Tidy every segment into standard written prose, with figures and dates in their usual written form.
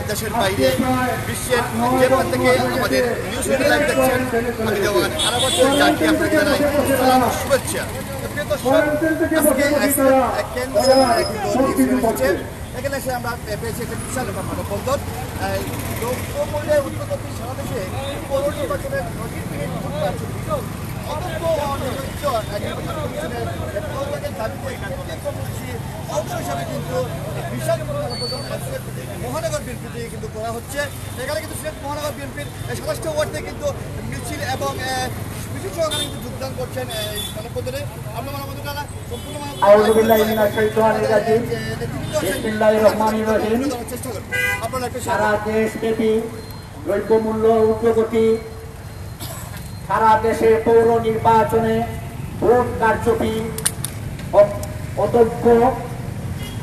দেশের বাইরে বিশ্বের যে থেকে আমাদের নিউজ লাইভ দেখছেন আমি দেওয়ান আরাবত জাতি আপনাকে জানাই সালাম শুভেচ্ছা। এখানে এসে আমরা পেয়েছি একটা বিশাল মানববন্ধন দ্রব্যমূল্যে উদ্যোগী সারা দেশে পৌর নির্বাচনের অংশ হিসাবে কিন্তু বিশাল মহানগর বিএনপি কিন্তু করা হচ্ছে। সেখানে কিন্তু সিলেট মহানগর বিএনপির 27টি ওয়ার্ড থেকে কিন্তু মিছিল এবং মিছিল সহকারে কিন্তু যোগদান করছেন এই মানববন্ধনে। আমরা মানববন্ধনটা সম্পূর্ণ চেষ্টা করব। আপনারা সারা দেশব্যাপী দ্রব্যমূল্য ঊর্ধ্বগতি, সারা দেশে পৌর নির্বাচনে ভোট কারচুপি, অযোগ্য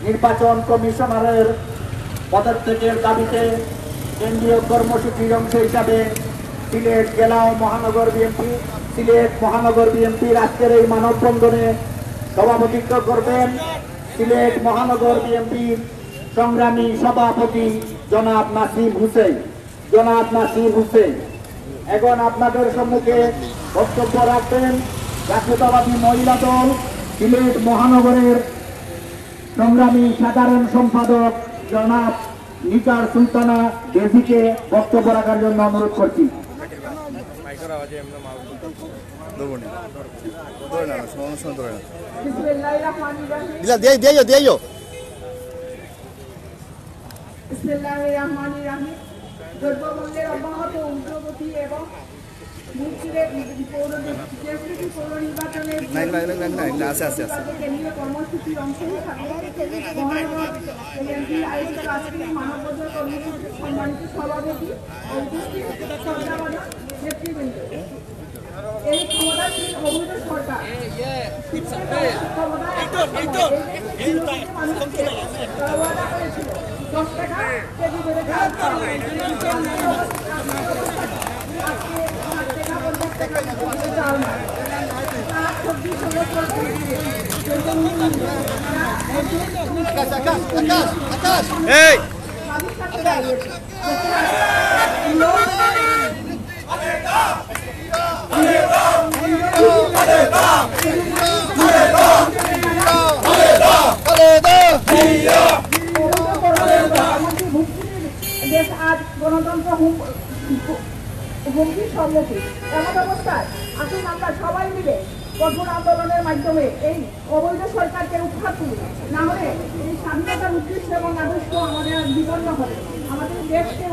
নির্বাচন কমিশনারের পদত্যাগের দাবিতে কেন্দ্রীয় কর্মসূচির অংশ হিসাবে সিলেট জেলা ও মহানগর বিএনপি, সিলেট মহানগর বিএনপির আজকের এই মানববন্ধনে সভাপতিত্ব করবেন সিলেট মহানগর বিএনপির সংগ্রামী সভাপতি জনাব নাসির হোসেন। এখন আপনাদের সম্মুখে বক্তব্য রাখবেন জাতীয়তাবাদী মহিলা দল সিলেট মহানগরের সংগ্রামী সাধারণ সম্পাদক জনাব নিকার সুলতানা ডেজিকে বক্তব্য রাখার জন্য অনুরোধ করছি। দ্রব্যমূল্যের অব্যাহত ঊর্ধ্বগতি এবং পৌর নির্বাচনের কেন্দ্রীয় কর্মসূচির অংশ হিসাবে মানববন্ধন কর্মসূচির সম্মানিত সভাপতি নেতৃবৃন্দ, এই ক্ষমতাসীন অবৈধ সরকার করেছিল 10 টাকা কেজি বেড়ে দেশ আজ গণতন্ত্র হুমকির সম্মুখীন। এমন অবস্থায় আসুন আমরা সবাই মিলে কঠোর আন্দোলনের মাধ্যমে এই অবৈধ সরকারকে উৎখাত তুলি, না হলে এই স্বাধীনতার উদ্দেশ্য এবং আদর্শ আমাদের বিপন্ন হবে। আমাদের দেশকে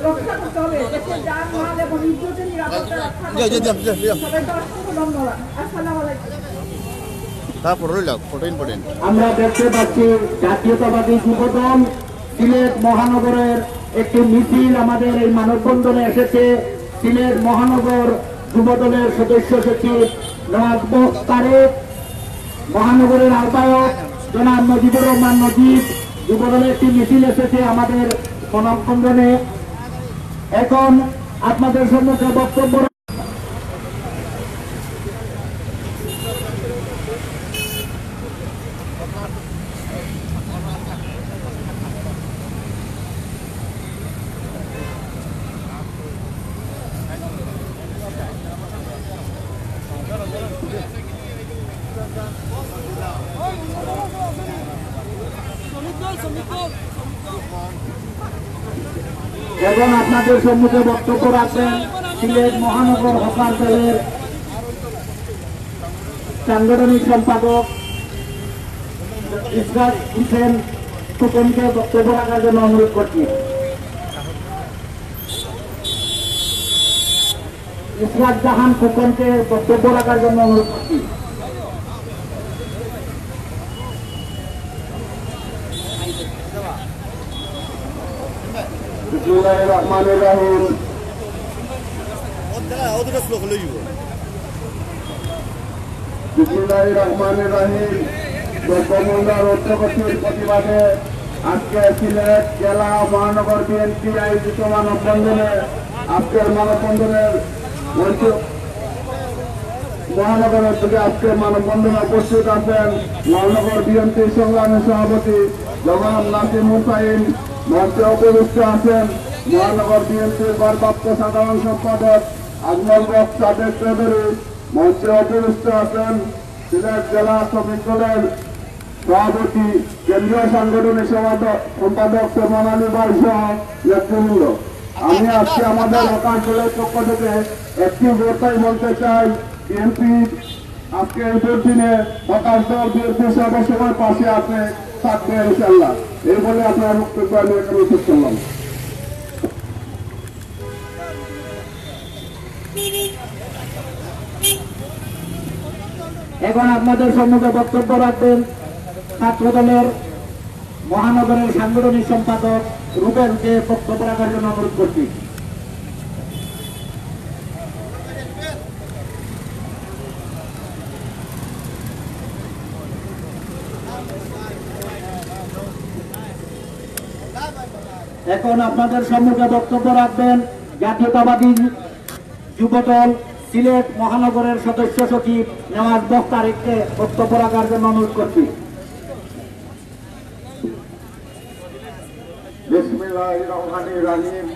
রক্ষা করতে হবে, দেশের যান মাল এবং ইজ্জতের নিরাপত্তা রক্ষা করতে হবে। সবাইকে অসংখ্য ধন্যবাদ। আসসালামু আলাইকুম। আমরা দেখতে পাচ্ছি জাতীয়তাবাদী যুবদল সিলেট মহানগরের একটি মিছিল আমাদের এই মানববন্ধনে এসেছে। সিলেট মহানগর যুবদলের সদস্য সচিব নওয়াজ তারেক, মহানগরের আহ্বায়ক জনাব নজিবুর রহমান নজিব, যুবদলের একটি মিছিল এসেছে আমাদের মানববন্ধনে। এখন আপনাদের সম্মুখে বক্তব্য এবং আপনাদের সম্মুখে বক্তব্য রাখবেন সিলেট মহানগর হকার দলের সাংগঠনিক সম্পাদক ইসরাত হোসেন খোকনকে বক্তব্য রাখার জন্য অনুরোধ করছি। ইসরাত জাহান খোকনকে বক্তব্য রাখার জন্য অনুরোধ করছি। বিসমিল্লাহির রহমানির রহিম। দ্রব্যমূল্যের ঊর্ধ্বগতির প্রতিবাদে আজকে সিলেট জেলা মহানগর বিএনপি আয়োজিত মানববন্ধনে আজকের মানববন্ধনের মহানগরের থেকে আজকে মানববন্ধনে উপস্থিত আছেন মহানগর বিএনপির সংগ্রামী সভাপতি জনাব নাসিম হুসাইন। মঞ্চে উপবিষ্ট আছেন মহানগর বিএনপির ভারপ্রাপ্ত সাধারণ সম্পাদক আজমল হক সাদেক চৌধুরী। মঞ্চে উপবিষ্ট আছেন সিলেট জেলা শ্রমিক দলের সভাপতি কেন্দ্রীয় সাংগঠনিক সম্পাদক সোমান আলী ভাই সহ নেতৃবৃন্দ। আমি আজকে আমাদের লোকাঞ্চলের পক্ষ থেকে একটি বার্তাই বলতে চাই, বিএনপি আজকে এই দুর্দিনে হতাশ দল বিএনপি সর্বসময় পাশে আছে, থাকবে ইনশাল্লাহ। এই বলে আপনার বক্তব্য আমি এখানে শেষ করলাম। এখন আপনাদের সম্মুখে বক্তব্য রাখবেন ছাত্র দলের মহানগরের সাংগঠনিক সম্পাদক রুবেলকে বক্তব্য রাখার জন্য অনুরোধ করছি। এখন আপনাদের সম্মুখে বক্তব্য রাখবেন জাতীয়তাবাদী যুবদল সিলেট মহানগরের সদস্য সচিব নেওয়াজ বখতারিককে বক্তব্য রাখার জন্য অনুরোধ করছি। বিসমিল্লাহির রহমানির রহিম।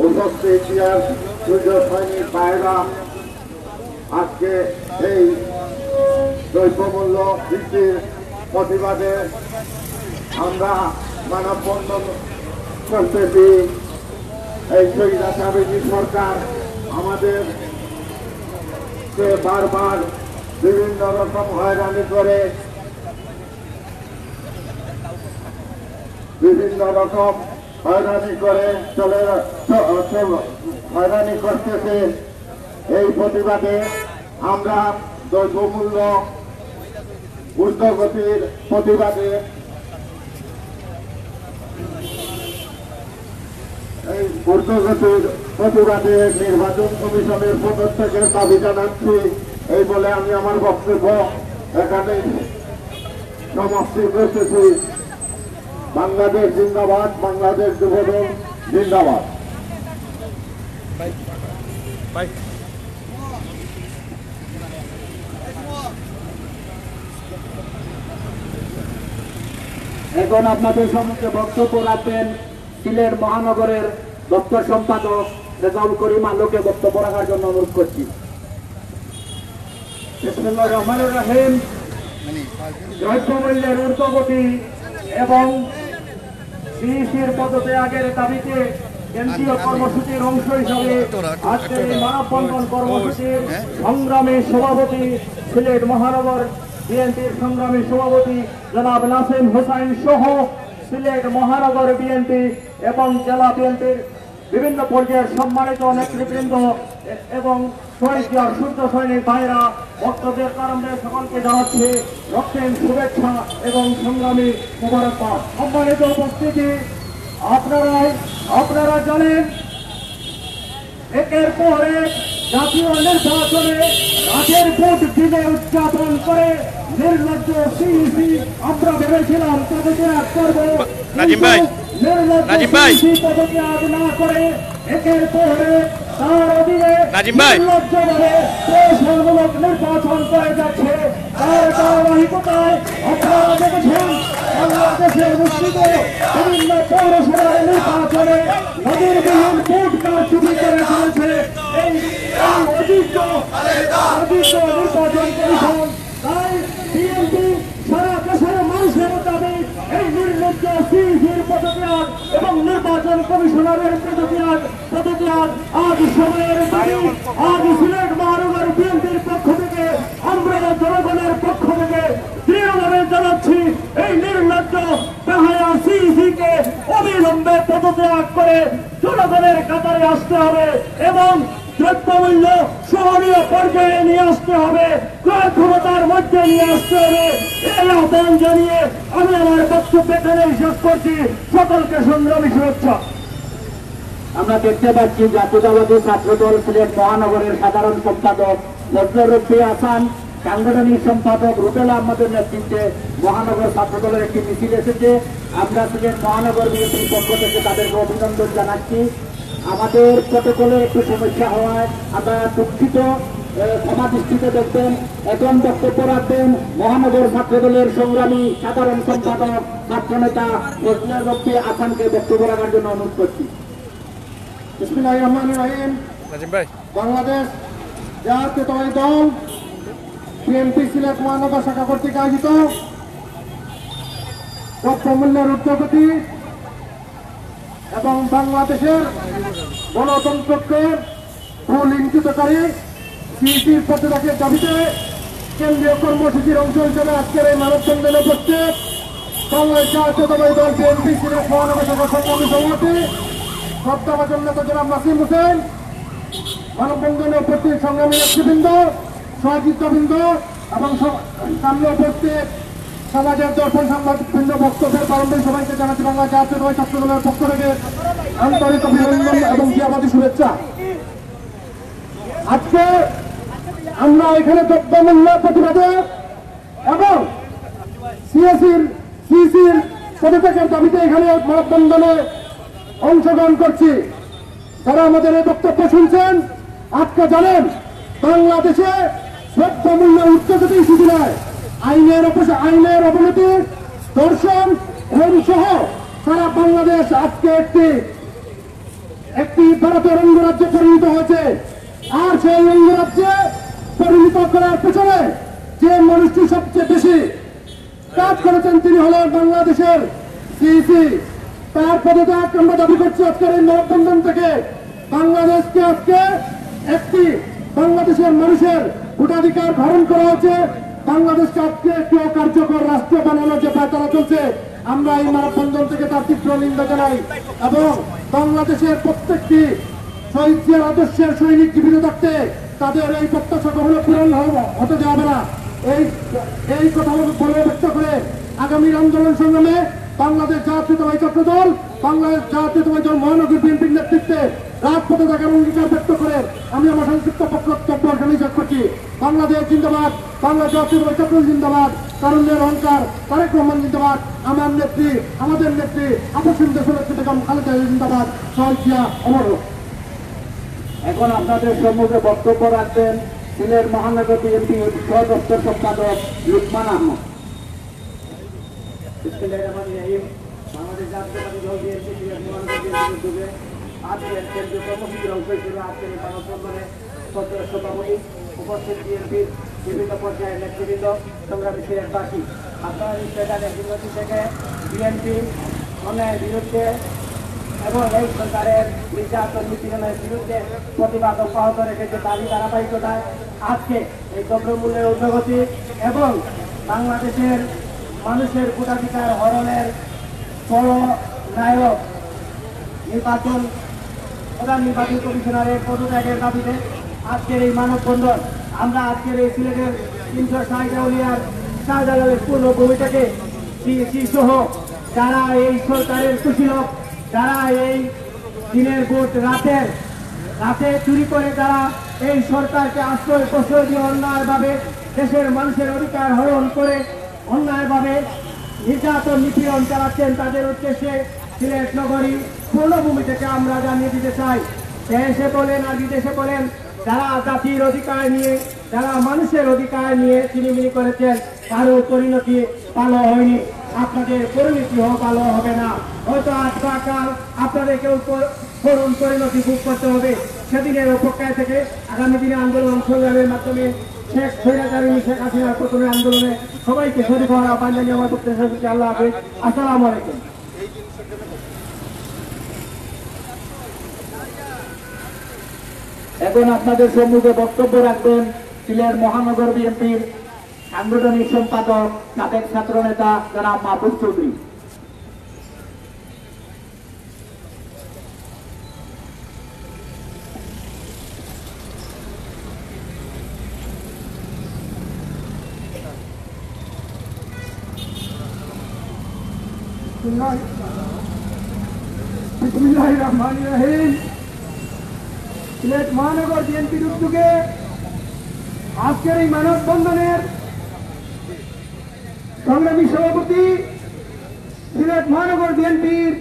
উপস্থিত সূর্য সৈনিক ভাইরা, আজকে এই দ্রব্যমূল্য বৃদ্ধির প্রতিবাদে আমরা মানববন্ধন করতেছি। এই স্বৈরাচারী সরকার আমাদের বারবার বিভিন্ন রকম হয়রানি করে, হয়রানি করতেছে। এই প্রতিবাদে আমরা দ্রব্যমূল্য ঊর্ধ্বগতির প্রতিবাদে নির্বাচন কমিশনের পদত্যাগের দাবি জানাচ্ছি। এই বলে আমি আমার বক্তব্য এখানে সমাপ্তি করতেছি। বাংলাদেশ জিন্দাবাদ, বাংলাদেশ যুবদল জিন্দাবাদ। এখন আপনাদের সম্মুখে বক্তব্য রাখবেন সিলেট মহানগরের দপ্তর সম্পাদক রেজাউল করিম আলোকে বক্তব্য রাখার জন্য অনুরোধ করছি। বিসমিল্লাহির রহমানির রহিম। দ্রব্যমূল্যের ঊর্ধ্বগতি এবং সিইসির পদত্যাগের দাবিতে কেন্দ্রীয় কর্মসূচির অংশ হিসাবে আজকের এই মানববন্ধন কর্মসূচির সংগ্রামী সভাপতি সিলেট মহানগর বিএনপির সংগ্রামী সভাপতি জনাব নাসিম হুসাইন সহ সিলেট মহানগর বিএনপি এবং জেলা বিএনপির বিভিন্ন পর্যায়ের সম্মানিত নেতৃবৃন্দ এবং শহীদ সূর্য সৈনিক ভাইরা বক্তব্যের কারণে সকলকে জানাচ্ছে রক্তিম শুভেচ্ছা এবং সংগ্রামী মোবারকবাদ। সম্মানিত উপস্থিতি, আপনারা জানেন একের পর এক জাতীয় নির্বাচনে রাতের ভোট দিনে উদযাপন করে নির্লজ্জ সিইসি আমরা ভেবেছিলাম পদত্যাগ করবো, পদত্যাগ না করে একের পর এক তার অধীনে নির্লজ্জভাবে প্রশাসনমূলক নির্বাচন করে যাচ্ছে। তার ধারাবাহিকতায় আপনারা দেখেছেন বাংলাদেশে অনুষ্ঠিত বিভিন্ন পৌরসভার নির্বাচনে নজিরবিহীন ভোট কারচুপি করে চলেছে এই অযোগ্য নির্বাচন কমিশন। তাই বিএনপি সারা দেশের মানুষের দাবি এই নির্লজ্জ সিইসির পদত্যাগ এবং নির্বাচন কমিশনারের পদত্যাগ আজ সময়ের দাবি। আজ সিলেট মহানগর বিএনপির পক্ষ থেকে আমরা জনগণের পক্ষ থেকে দৃঢ়ভাবে জানাচ্ছি এই নির্লজ্জ বেহায়া সিইসিকে অবিলম্বে পদত্যাগ করে জনগণের কাতারে আসতে হবে এবং দ্রব্যমূল্য সহনীয় পর্যায়ে নিয়ে আসতে হবে, ক্রয় ক্ষমতার মধ্যে নিয়ে আসতে হবে। এই আহ্বান জানিয়ে আমি আমার বক্তব্য এখানে শেষ করছি। সকলকে সংগ্রামী শুভেচ্ছা। আমরা দেখতে পাচ্ছি জাতীয়তাবাদী ছাত্রদল সিলেট মহানগরের সাধারণ সম্পাদক নজরুল রব্বি হাসান, সাংগঠনিক সম্পাদক রুবেল আহমদের নেতৃত্বে মহানগর ছাত্রদলের একটি মিছিল এসেছে। আমরা সিলেট মহানগর বিএনপির পক্ষ থেকে তাদেরকে অভিনন্দন জানাচ্ছি। আমাদের প্রটোকলে একটু সমস্যা হওয়ায় আমরা দুঃখিত, ক্ষমা দৃষ্টিতে দেখবেন। এখন বক্তব্য রাখবেন মহানগর ছাত্রদলের সংগ্রামী সাধারণ সম্পাদক ছাত্রনেতা ফজলুর রব্বী আসানকে বক্তব্য রাখার জন্য অনুরোধ করছি। বিসমিল্লাহির রহমানির রহিম। বাংলাদেশ জাতীয়তাবাদী দল বিএনপি সিলেট মহানগর শাখা কর্তৃক আয়োজিত দ্রব্যমূল্যের ঊর্ধ্বগতি এবং বাংলাদেশের গণতন্ত্রকে ভুল-ইঙ্গিতকারী সিইসির পদত্যাগের দাবিতে কেন্দ্রীয় কর্মসূচির অংশ হিসেবে আজকের এই মানববন্ধনে উপস্থিত বাংলাদেশ জাতীয়তাবাদী দল বিএনপি সিলেট মহানগর শাখা সংগ্রামী সভাপতি শ্রদ্ধাভাজন নেতা জনাব নাসিম হোসেন, মানববন্ধনে উপস্থিত সংগ্রামী নেতৃবৃন্দ, সহযোগিতাবৃন্দ এবং সামনে উপস্থিত সমাজের দর্শন সাংবাদিকবৃন্দ, বক্তব্যের প্রারম্ভিক সবাইকে জানাচ্ছি বাংলা জাতীয়তাবাদী ছাত্র দলের পক্ষ থেকে আন্তরিক অভিনন্দন এবং জিয়াবাদী শুভেচ্ছা। আজকে আমরা এখানে দ্রব্যমূল্য প্রতিবাদে এবং সিইসির পদত্যাগের দাবিতে এখানে মানববন্ধনে অংশগ্রহণ করছি। যারা আমাদের এই বক্তব্য শুনছেন, আজকে জানেন বাংলাদেশে দ্রব্যমূল্য ঊর্ধ্বগতি শুধু নয়, আইনের অবনতি, ধর্ষণ, খুন সহ সারা বাংলাদেশ আজকে একটি ভারতের অঙ্গরাজ্যে পরিণত হয়েছে। আর সেই অঙ্গরাজ্যে পরিণত করার পেছনে যে মানুষটি সবচেয়ে বেশি কাজ করেছেন তিনি হলেন বাংলাদেশের সিইসি। তার পদত্যাগ আমরা দাবি করছি আজকের এই মানববন্ধন থেকে। বাংলাদেশকে আজকে একটি বাংলাদেশের মানুষের ভোটাধিকার হরণ করা হয়েছে। বাংলাদেশকে আজকে একটি অকার্যকর রাষ্ট্র বানানোর যে পায়তারা চলছে, আমরা এই মানববন্ধন থেকে তার তীব্র নিন্দা জানাই এবং বাংলাদেশের প্রত্যেকটি শহীদ জিয়ার আদর্শের সৈনিক জীবিত থাকতে তাদের এই প্রত্যাশা কখনো পূরণ হতে যাবে না। এই কথা বলে ব্যক্ত করে আগামী আন্দোলন সংগ্রামে বাংলাদেশ জাতীয়তাবাদী ছাত্র দল, বাংলাদেশ জাতীয়তাবাদী দল মহানগর বিএনপির নেতৃত্বে রাজপথে থাকার অঙ্গীকার ব্যক্ত করে আমি আমার সংক্ষিপ্ত বক্তব্য এখানে শেষ করছি। বাংলাদেশ জিন্দাবাদ, বাংলাদেশ জাতীয়তাবাদী ছাত্র জিন্দাবাদ, তারুণ্যের অহংকার তারেক রহমান জিন্দাবাদ, আমার নেত্রী, আমাদের নেত্রী আপসীম দেশনেত্রী বেগম খালেদা জিন্দাবাদ, শহীদ জিয়া অমর হোক। এখন আপনাদের সম্মুখে বক্তব্য রাখবেন সিলেট মহানগর বিএনপির সহ-দপ্তর সম্পাদক লুকমান আহমদ। বাংলাদেশ জাতীয়তাবাদী দল বিএনপি সিলেট মহানগর বিএনপির উদ্যোগে আজকের কেন্দ্রীয় কর্মসূচির অংশ হিসেবে আজকের এই মানববন্ধনে সভাপতি, উপস্থিত বিএনপির বিভিন্ন পর্যায়ের নেতৃবৃন্দ, সংগ্রামী সিলেটবাসী, আপনারা নিশ্চয় জানেন দীর্ঘদিন থেকে বিএনপি অন্যায়ের বিরুদ্ধে এবং এই সরকারের নির্যাতন নিপীড়নের বিরুদ্ধে প্রতিবাদ অব্যাহত রেখেছে। তারই ধারাবাহিকতায় আজকে এই দ্রব্যমূল্যের ঊর্ধ্বগতি এবং বাংলাদেশের মানুষের ভোটাধিকার হরণের বড় নায়ক প্রধান নির্বাচন কমিশনারের পদত্যাগের দাবিতে আজকের এই মানববন্ধন। আমরা আজকের এই সিলেটের 360 আউলিয়ার শাহজালালের পূর্ণভূমিটাকে সিইসি সহ যারা এই সরকারের কুশীলক, যারা এই দিনের ভোট রাতে চুরি করে যারা এই সরকারকে প্রশ্রয় দিয়ে অন্যায়ভাবে দেশের মানুষের অধিকার হরণ করে অন্যায়ভাবে নির্যাতন নিপীড়ন চালাচ্ছেন, তাদের উদ্দেশ্যে সিলেট নগরী পূর্ণভূমি থেকে আমরা জানিয়ে দিতে চাই, দেশে বলেন আর বিদেশে বলেন, যারা জাতির অধিকার নিয়ে, যারা মানুষের অধিকার নিয়ে চিনিমিনি করেছেন, কারো পরিণতি ভালো হয়নি। আপনাদের পরিণতিও ভালো হবে না। হয়তো আজ বা কাল আপনাদেরকেও করুণ পরিণতি ভোগ করতে হবে। সেদিনের অপেক্ষায় থেকে আগামী দিনে আন্দোলন সংগ্রামের মাধ্যমে শেখ হাসিনার প্রথমে আন্দোলনে সবাইকে শরীর হওয়ার আহ্বান জানিয়ে আমার পক্ষে আল্লাহ হাফেজ। আসসালামু আলাইকুম। এখন আপনাদের সম্মুখে বক্তব্য রাখবেন সিলেট মহানগর বিএনপির সাংগঠনিক সম্পাদক সাবেক ছাত্র নেতা জনাব মাহবুব চৌধুরী। বিসমিল্লাহির রহমানির রহিম। সিলেট মহানগর বিএনপির উদ্যোগে আজকের এই মানববন্ধনের সংগ্রামী সভাপতি, সিলেট মহানগর বিএনপির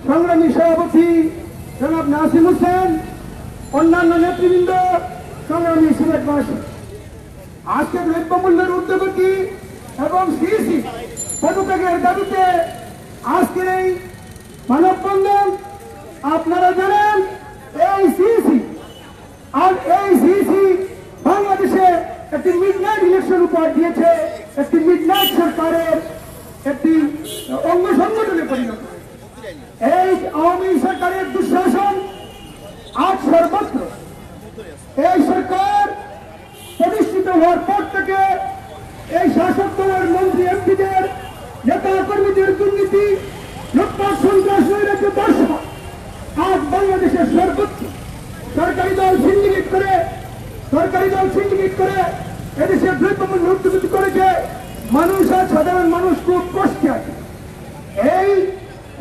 সংগ্রামী সভাপতি জনাব নাসিম হোসেন, অন্যান্য নেতৃবৃন্দ, সংগ্রামী সিলেটবাসী, আজকে দ্রব্যমূল্যের ঊর্ধ্বগতি এবং সিইসি পদত্যাগের দাবিতে আজকের এই মানববন্ধন। আপনারা জানেন এই সিইসি বাংলাদেশে একটি মিডনাইট ইলেকশন উপহার দিয়েছে, একটি মিডনাইট সরকারের একটি অঙ্গ সংগঠনে পরিণত। এই আওয়ামী সরকারের দুঃশাসন আজ সর্বত্র। এই সরকার প্রতিষ্ঠিত হওয়ার পর থেকে এই শাসক দলের মন্ত্রী এমপিদের নেতা কর্মীদের দুর্নীতি, লুটপাট, সন্ত্রাস, নৈরাজ্য, দর্শন আজ বাংলাদেশের সর্বোচ্চ সরকারি দল সিন্ডিকেট করে এদেশের দ্রব্যমূল্য ঊর্ধ্বগতি করেছে। মানুষ আর সাধারণ মানুষ খুব কষ্টে আছে। এই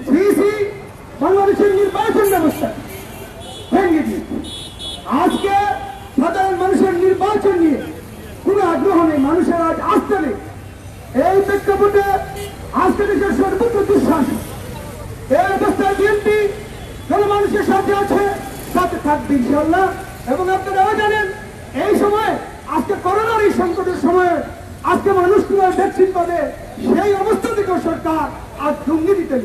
সিইসি বাংলাদেশের নির্বাচন ব্যবস্থা ভেঙে দিয়েছে। আজকে সাধারণ মানুষের নির্বাচন নিয়ে কোন আগ্রহ নেই, মানুষের আজ আস্থা নেই। এই প্রেক্ষাপটে আজকে দেশের সর্বোচ্চ দুঃশাসন। এই অবস্থায় বিএনপি জনমানুষের সাথে আছে, সাথে থাকবে ইনশাআল্লাহ। এবং আপনারা জানেন এই সময় আজকে করোনার এই সংকটের সময়ে আজকে মানুষ কিভাবে ভ্যাকসিন পাবে, সেই অবস্থা থেকেও সরকার আজ দুর্নীতিতে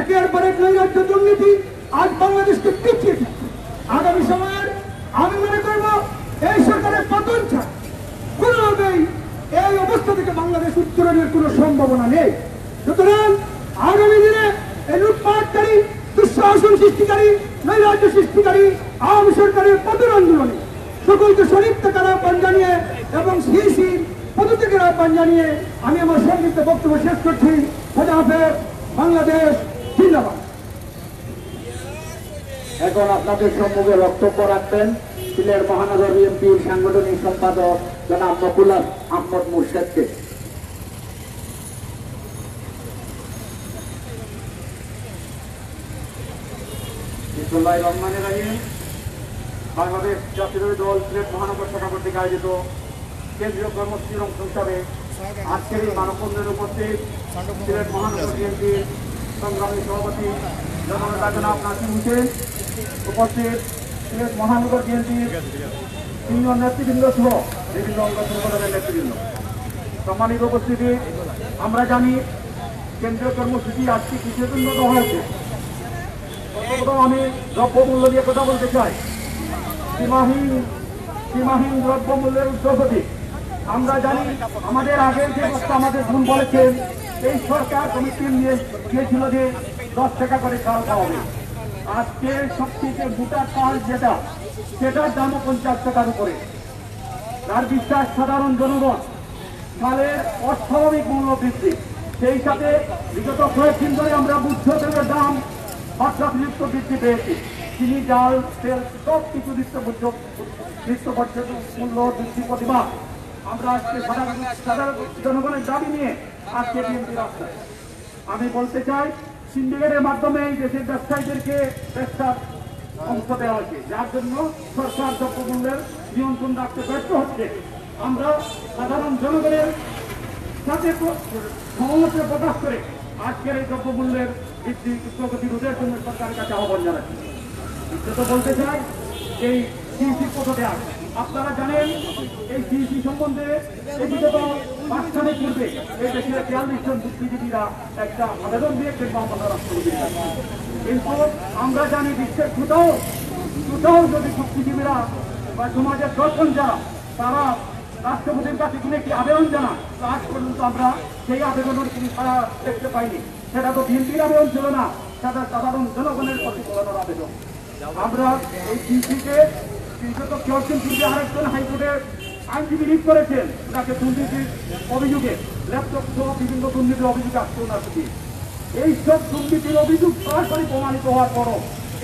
একের পর এক নৈরাজ্য দুর্নীতি আজ বাংলাদেশকে পিছিয়ে দিচ্ছে। আগামী সময়ের আমি মনে করব এই সরকারের পতন ছাড়া কোনোভাবেই এই অবস্থা থেকে বাংলাদেশ উত্তরণের কোনো সম্ভাবনা নেই। সুতরাং আগামী দিনে এই লুটপাটকারী, দুঃশাসন সৃষ্টিকারী, নৈরাজ্য সৃষ্টিকারী আওয়ামী সরকারের পতন আন্দোলনে সকলকে শরীর থাকার আহ্বান জানিয়ে এবং সিইসি পদত্যাগের আহ্বান জানিয়ে আমি আমার সংক্ষিপ্ত বক্তব্য শেষ করছি। খোদা হাফেজ, বাংলাদেশ জিন্দাবাদ। এখন আপনাদের সম্মুখে বক্তব্য রাখবেন সিলেট মহানগর বিএনপির সাংগঠনিক সম্পাদক জনাব মকুল আহমদ মুর্শেদকে। বিসমুল্লাহির রহমানির রহিম। বাংলাদেশ জাতীয়তাবাদী দল সিলেট মহানগর শাখা কর্তৃক আয়োজিত কেন্দ্রীয় কর্মসূচির অংশ হিসাবে আজকের এই মানববন্ধনে উপস্থিত সিলেট মহানগর বিএনপির সংগ্রামী সভাপতি জনাব নাসিম হোসেন, উপস্থিত সিলেট মহানগর বিএনপির সিনিয়র নেতৃবৃন্দ সহ বিভিন্ন অঙ্গ সংগঠনের নেতৃবৃন্দ, সম্মানিত উপস্থিতি। আমরা জানি কেন্দ্রীয় কর্মসূচি আজকে কিসের জন্য দেওয়া হয়েছে। প্রথমত আমি দ্রব্যমূল্য নিয়ে কথা বলতে চাই। সীমাহীন দ্রব্যমূল্যের ঊর্ধ্বগতি। আমরা জানি আমাদের আগের যে বক্তা আমাদের গুণ বলেছেন, এই সরকার কমিটি নিয়ে গিয়েছিল যে 10 টাকা করে চাল খাওয়াবে। আজকে সবথেকে ভোটার চাল যেটা, সেটার দামও 50 টাকার উপরে। তার বিশ্বাস সাধারণ জনগণ চালের অস্বাভাবিক মূল্য বৃদ্ধি। সেই সাথে বিগত কয়েকদিন ধরে আমরা বুদ্ধ তেলের দাম মাত্রাতিরিক্ত বৃদ্ধি পেয়েছি। চিনি, ডাল, তেল সব কিছু নিত্য মূল্য বৃদ্ধি প্রতিবাদ আমরা আজকে সাধারণ জনগণের দাবি নিয়ে আজকে বিএনপি রাস্তায়। আমি বলতে চাই, সিন্ডিকেটের মাধ্যমে এই দেশের ব্যবসায়ীদেরকে ব্যবসার অংশ দেওয়া হয়েছে, যার জন্য সরকার দ্রব্যমূল্যের নিয়ন্ত্রণ রাখতে ব্যর্থ হচ্ছে। আমরা সাধারণ জনগণের সাথে সমস্যা প্রকাশ করে আজকের এই দ্রব্যমূল্যের বৃদ্ধি উদ্যোগতি রোধের জন্য সরকারের কাছে আহ্বান জানাচ্ছি। তো বলতে চাই, এই সিইসি পদত্যাগ আপনারা জানেন, এই সিইসি সম্বন্ধে এই বিগত 5 সালের পূর্বে এই দেশের 43 জন বুদ্ধিজীবীরা একটা আবেদন দিয়েছেন মহামান্য রাষ্ট্রপতির কাছে। কিন্তু আমরা জানি বিশ্বের কোথাও যদি বুদ্ধিজীবীরা বা সমাজের দর্শন যারা তারা রাষ্ট্রপতির কাছে কিনে একটি আবেদন জানান, আজ পর্যন্ত আমরা সেই আবেদনের কোনো সাড়া দেখতে পাইনি। সেটা তো বিএনপির আবেদন ছিল না, সেটা সাধারণ জনগণের প্রতিফলনের আবেদন। আমরা এই সিইসিকে বিগত 4 দিন পূর্বে আরেকজন হাইকোর্টের আইনজীবী নিয়োগ করেছেন, তাকে দুর্নীতির অভিযোগে ল্যাপটপ সহ বিভিন্ন দুর্নীতির অভিযোগে আসছে ওনার প্রতি। এই সব দুর্নীতির অভিযোগ সরাসরি প্রমাণিত হওয়ার পরও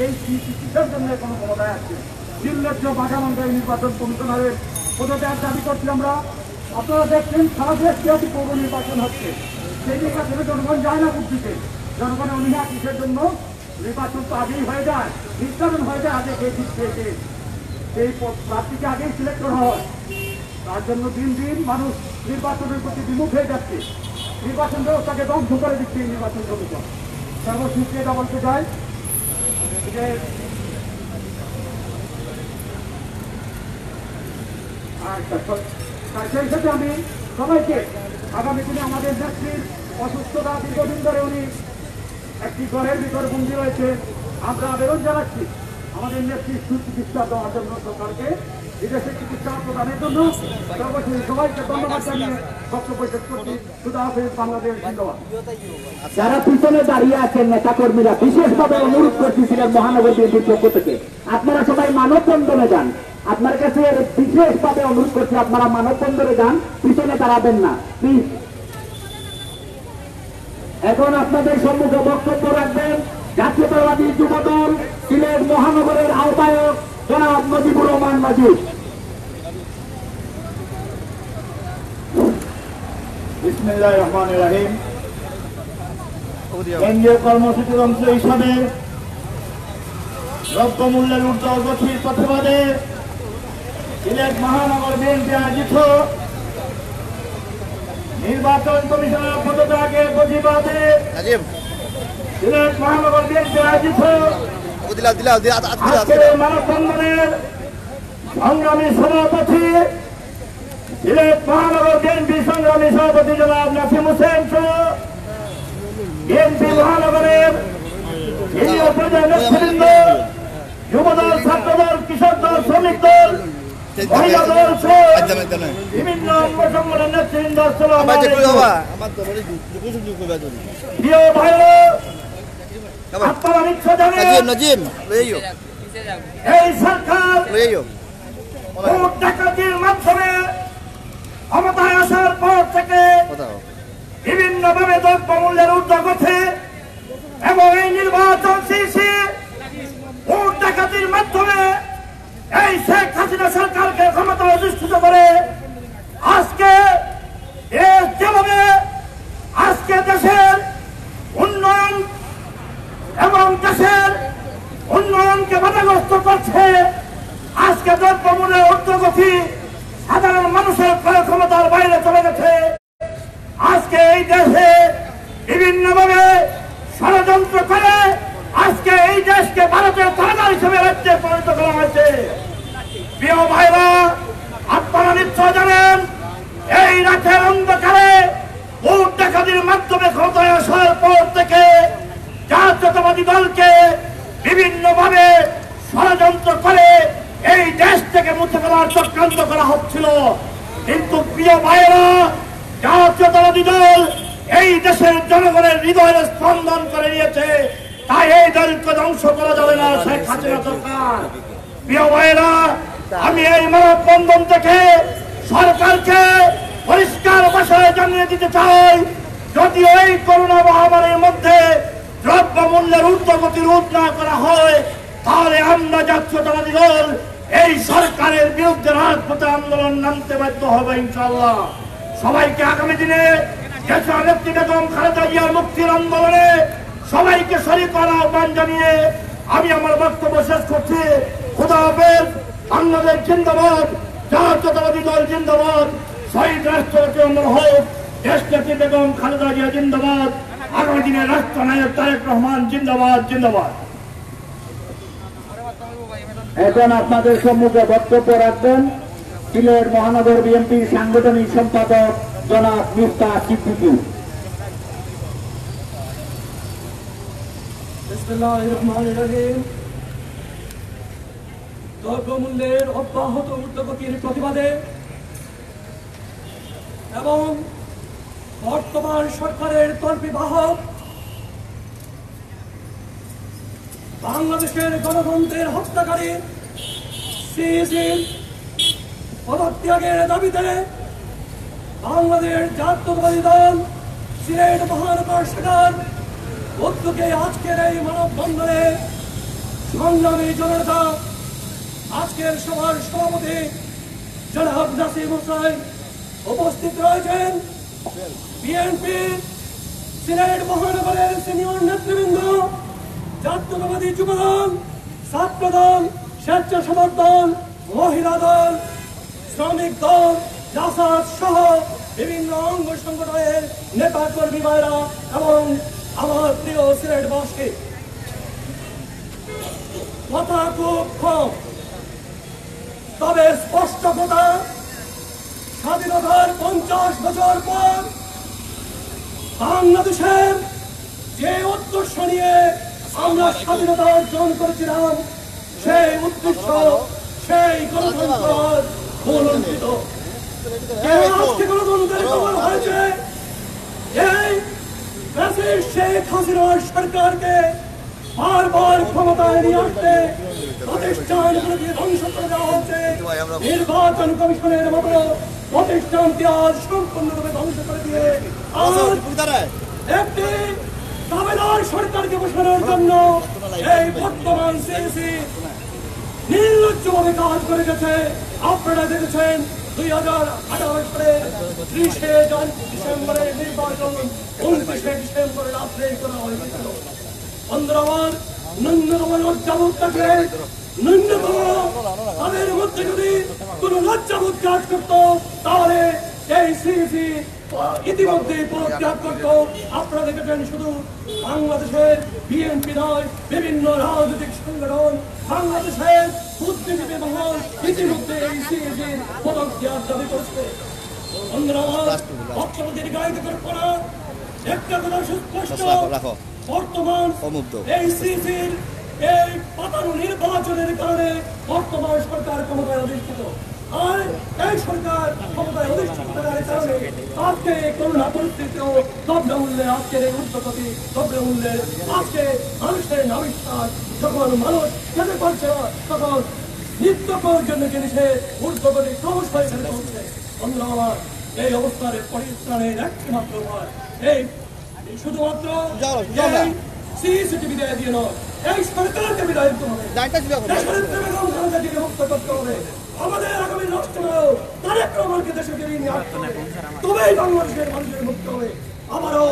এই সিইসি কিসের জন্য কোনো ক্ষমতায় আসছে। নির্লজ্জ বাঘামন্ডাই নির্বাচন কমিশনারের পদত্যাগ দাবি করছি আমরা। আপনারা দেখছেন সারা দেশ ব্যাপী পৌর নির্বাচন হচ্ছে, সেই নির্বাচনে জনগণ যায় না বুদ্ধিতে। জনগণের অনীহা কিসের জন্য? নির্বাচন তো আগেই হয়ে যায়, নির্বাচন হয়ে যায় আগে সেই সেই প্রার্থীকে আগেই সিলেক্ট করা হয়। তার জন্য দিন দিন মানুষ নির্বাচনের প্রতি বিমুখ হয়ে যাচ্ছে, নির্বাচন ব্যবস্থাকে ধ্বংস করে দিচ্ছে এই নির্বাচন কমিশন। সর্বশেষ এটা বলতে চাই যে সেই সাথে আমি সবাইকে আগামী দিনে আমাদের নেত্রীর অসুস্থতা দীর্ঘদিন ধরে উনি একটি ঘরের ভিতর বন্দী রয়েছে। আমরা আবেদন জানাচ্ছি আমাদের নেত্রীর সুচিকিৎসা দেওয়ার জন্য সরকারকে, বিদেশে চিকিৎসা প্রদানের জন্য। সর্বশেষ সবাইকে ধন্যবাদ জানিয়ে বক্তব্য শেষ করছি। খুদা হাফেজ, বাংলাদেশ জিন্দাবাদ। যারা পিছনে দাঁড়িয়ে আছেন নেতা কর্মীরা বিশেষভাবে অনুরোধ করতেছিলেন মহানগর বিএনপির পক্ষ থেকে, আপনারা সবাই মানববন্ধনে যান। আপনার কাছে বিশেষভাবে অনুরোধ করছি, আপনারা মানববন্ধনে যান, পিছনে দাঁড়াবেন না প্লিজ। এখন আপনাদের সম্মুখে বক্তব্য রাখবেন জাতীয়তাবাদী যুবদল সিলেট মহানগরের আহ্বায়ক জনাব নজিবুর রহমান নজিব। বিসমিল্লাহির রহমানির রহিম। কেন্দ্রীয় কর্মসূচির অংশ হিসাবে দ্রব্যমূল্যের ঊর্ধ্বগতির প্রতিবাদে সিলেট মহানগর বিএনপি আয়োজিত নির্বাচন কমিশনের পদত্যাগের প্রতিবাদে সিলেট মহানগর বিএনপি আয়োজিত আজকের মানববন্ধনের সংগ্রামী সভাপতি সিলেট মহানগর বিএনপি সংগ্রামী সভাপতি জনাব নাসিম হোসেন সহ বিএনপি মহানগরের সিনিয়র পর্যায়ের নেতৃবৃন্দ, যুবদল, ছাত্রদল, কৃষক দল, শ্রমিক দল, মহিলা দল সহ বিভিন্ন অঙ্গ সংগঠনের নেতৃবৃন্দ, প্রিয় ভাইরা, আপনারা নিশ্চয় জানেন এই সরকার ভোট ডাকাতির মাধ্যমে ক্ষমতায় আসার পর থেকে বিভিন্ন ভাবে দ্রব্যমূল্যের ঊর্ধ্বগতি এবং এই নির্বাচন শেষে ভোট ডাকাতির মাধ্যমে এই শেখ হাসিনা সরকারকে ক্ষমতা অধিষ্ঠিত করে আজকে যেভাবে আজকে দেশের উন্নয়ন এবং দেশের উন্নয়নকে বাধাগ্রস্ত করছে, আজকে দ্রব্যমূল্যের ঊর্ধ্বগতি সাধারণ মানুষের ক্রয় ক্ষমতার বাইরে চলে গেছে। আজকে এই দেশে বিভিন্নভাবে ষড়যন্ত্র করে আজকে এই দেশকে ভারতের কারাগার হিসেবে রাজ্যে পরিণত করা হয়েছে। প্রিয় ভাইরা, আপনারা নিশ্চয় জানেন এই রাতের অন্ধকারে ভোট ডাকাতির মাধ্যমে ক্ষমতায় আসার পর থেকে জাতীয়তাবাদী দলকে বিভিন্নভাবে ষড়যন্ত্র করে এই দেশ থেকে মুছে ফেলার চক্রান্ত করা হচ্ছিল। কিন্তু প্রিয় ভাইরা, জাতীয়তাবাদী দল এই দেশের জনগণের হৃদয়ের স্পন্দন করে নিয়েছে, তাই এই দলকে ধ্বংস করা যাবে না শেখ হাসিনা সরকার। প্রিয় ভাইরা, আমি এই মানববন্ধন থেকে সরকারকে পরিষ্কার ভাষায় জানিয়ে দিতে চাই, যদিও এই করোনা মহামারীর মধ্যে দ্রব্যমূল্যের ঊর্ধ্বগতি রোধ না করা হয়, তাহলে আমরা জাতীয়তাবাদী দল এই সরকারের বিরুদ্ধে রাজপথে আন্দোলন নামতে বাধ্য হবে ইনশাআল্লাহ। সবাইকে আগামী দিনে দেশের নেত্রী বেগম খালেদা জিয়ার মুক্তির আন্দোলনে সবাইকে শরীক করার আহ্বান জানিয়ে আমি আমার বক্তব্য শেষ করছি। খোদা হাফেজ, বাংলাদেশ জিন্দাবাদ, জাতীয়তাবাদী দল জিন্দাবাদ, শহীদ রাষ্ট্রপতি অমর হোক, দেশ নেত্রী বেগম খালেদা জিয়া জিন্দাবাদ, আগামী দিনে রাষ্ট্রনায়ক তারেক রহমান জিন্দাবাদ জিন্দাবাদ। এখন আপনাদের সম্মুখে বক্তব্য রাখবেন সিলেট মহানগর বিএনপির সাংগঠনিক সম্পাদক জনাব মিফতাহ সিদ্দিকী। বিসমিল্লাহির রহমানির রহিম। দ্রব্যমূল্যের অব্যাহত ঊর্ধ্বগতির প্রতিবাদে এবং বর্তমান সরকারের তর্পী বাহক বাংলাদেশের গণতন্ত্রের হত্যাকারী সিএসির পদত্যাগের দাবিতে বাংলাদেশ জাতীয়তাবাদী দল সিলেট মহানগর শাখার উদ্যোগে আজকের এই মানববন্ধনে সংগ্রামী জনতা, আজকের সভার সভাপতি জনাব নাসিম হোসেন উপস্থিত রয়েছেন, বিএনপি সিলেট মহানগরের সিনিয়র নেতৃবৃন্দ, জাতীয়তাবাদী যুবদল, ছাত্রদল, স্বেচ্ছাসেবক দল, মহিলা দল, শ্রমিক দল, জাসাদ সহ বিভিন্ন অঙ্গ সংগঠনের নেতা কর্মী ভাইরা এবং আমার প্রিয় সিলেটবাসী। কথা খুব কম, তবে স্পষ্ট কথা স্বাধীনতার 50 বছর পর বাংলাদেশের যে উদ্দেশ্য নিয়ে আমরা স্বাধীনতা অর্জন করেছিলাম, সেই উদ্দেশ্য, সেই গণতন্ত্র ভুলুণ্ঠিত। আজকে গণতন্ত্রের খবর হয়েছে এই ফ্যাসিস্ট শেখ হাসিনার সরকারকে বারবার ক্ষমতায় নিয়ে আসতে প্রতিষ্ঠানগুলোকে ধ্বংস করে দেওয়া হচ্ছে। নির্বাচন কমিশনের মতো প্রতিষ্ঠানকে আজ সম্পূর্ণরূপে ধ্বংস করে দিয়ে একটি দাবেদার সরকারকে বসানোর জন্য এই বর্তমান সিএসি নির্লজ্জভাবে কাজ করে গেছে। আপনারা দেখেছেন 2018 সালের 30 ডিসেম্বরের নির্বাচন 29 ডিসেম্বরের রাত্রে করা হয়েছিল। বন্ধুরা আমার, ন্যূনতম লজ্জাবোধ থাকে, ন্যূনতম তাদের মধ্যে যদি কোন লজ্জাবোধ কাজ করত, তাহলে এই সিএসি ইতিমধ্যে পদত্যাগ করত। আপনারা দেখেছেন শুধু বাংলাদেশের বিএনপি নয়, বিভিন্ন রাজনৈতিক সংগঠন, বাংলাদেশের বুদ্ধিজীবী মহল ইতিমধ্যে এই সিএসির পদত্যাগ দাবি করছে। বন্ধুরা আমার, বক্তব্য দীর্ঘায়িত করবো না, একটা কথা সুস্পষ্ট, বর্তমান এই সিএসির এই পাতানো নির্বাচনের কারণে বর্তমান সরকার ক্ষমতায় অধিষ্ঠিত। আর এই সরকার ক্ষমতায় অধিষ্ঠিত করার কারণে আজকে করোনা পরিস্থিতিও দ্রব্য মূল্যে, আজকের এই উদ্যোগতি দ্রব্য মূল্যে, আজকে মানুষের নাবিশ্বাস, যখন মানুষ খেতে পারছে না, তখন নিত্য প্রয়োজনীয় জিনিসের উদ্যোগতি ক্রমশই ফেলে চলছে। বন্ধুরা আমার, এই অবস্থার পরিত্রাণের একটি মাত্র উপায় এই শুধুমাত্র সিএসি বিদায় দিয়ে নয়, এই সরকারকে বিদায় দিতে হবে, মুক্ত করতে হবে। আমাদের আগামী রাষ্ট্রনায়ক তারেক রহমানকে দেশে ফিরিয়ে নিয়ে আসতে হবে, তবেই বাংলাদেশের মানুষের মুক্ত হবে। আবারও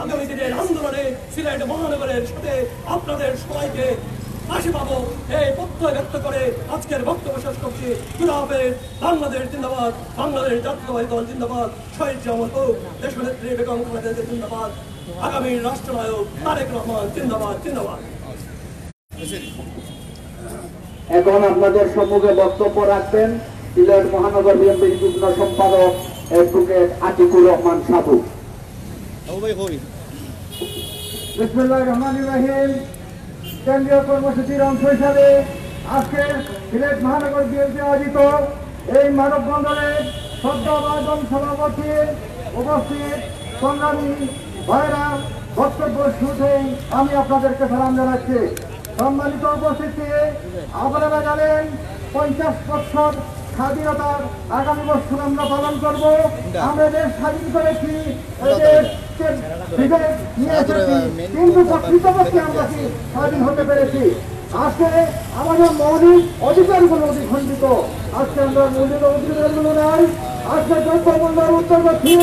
আগামী দিনের আন্দোলনে সিলেট মহানগরের সাথে আপনাদের সবাইকে পাশে পাবো এই প্রত্যয় ব্যক্ত করে আজকের বক্তব্য শেষ করছি। খুদাহাফেজ। বাংলাদেশ জিন্দাবাদ, বাংলাদেশ জাতীয়তাবাদী দল জিন্দাবাদ, শহীদ জামাত হোক, দেশনেত্রী বেগম খালেদা জিয়া জিন্দাবাদ, আগামী রাষ্ট্রনায়ক তারেক রহমান জিন্দাবাদ, জিন্দাবাদ। এখন আপনাদের সম্মুখে বক্তব্য রাখবেন সিলেট মহানগর বিএনপির যুগ্ম সম্পাদক অ্যাডভোকেট আতিকুর রহমান সাবু। বিসমিল্লাহির রহমানির রহিম। কেন্দ্রীয় কর্মসূচির অংশ হিসাবে আজকে সিলেট মহানগর বিএনপি আয়োজিত এই মানববন্ধনের শ্রদ্ধাভাজন সভাপতি উপস্থিত সংগ্রামী ভাইরা, বক্তব্য শুরুতেই আমি আপনাদেরকে সালাম জানাচ্ছি। সম্মানিত উপস্থিতি, আপনারা জানেন 50 বছর স্বাধীনতার আগামী বছর আমরা পালন করব। আমরা দেশ স্বাধীন করেছি, নিয়ে এসেছি, কিন্তু প্রকৃতপক্ষে আমরা কি স্বাধীন হতে পেরেছি? আজকে আমাদের মৌলিক অধিকারগুলো খণ্ডিত, আজকে আমরা মৌলিক অধিকারগুলো নাই। আজকে দ্রব্যমূল্যের উত্তরবর্তী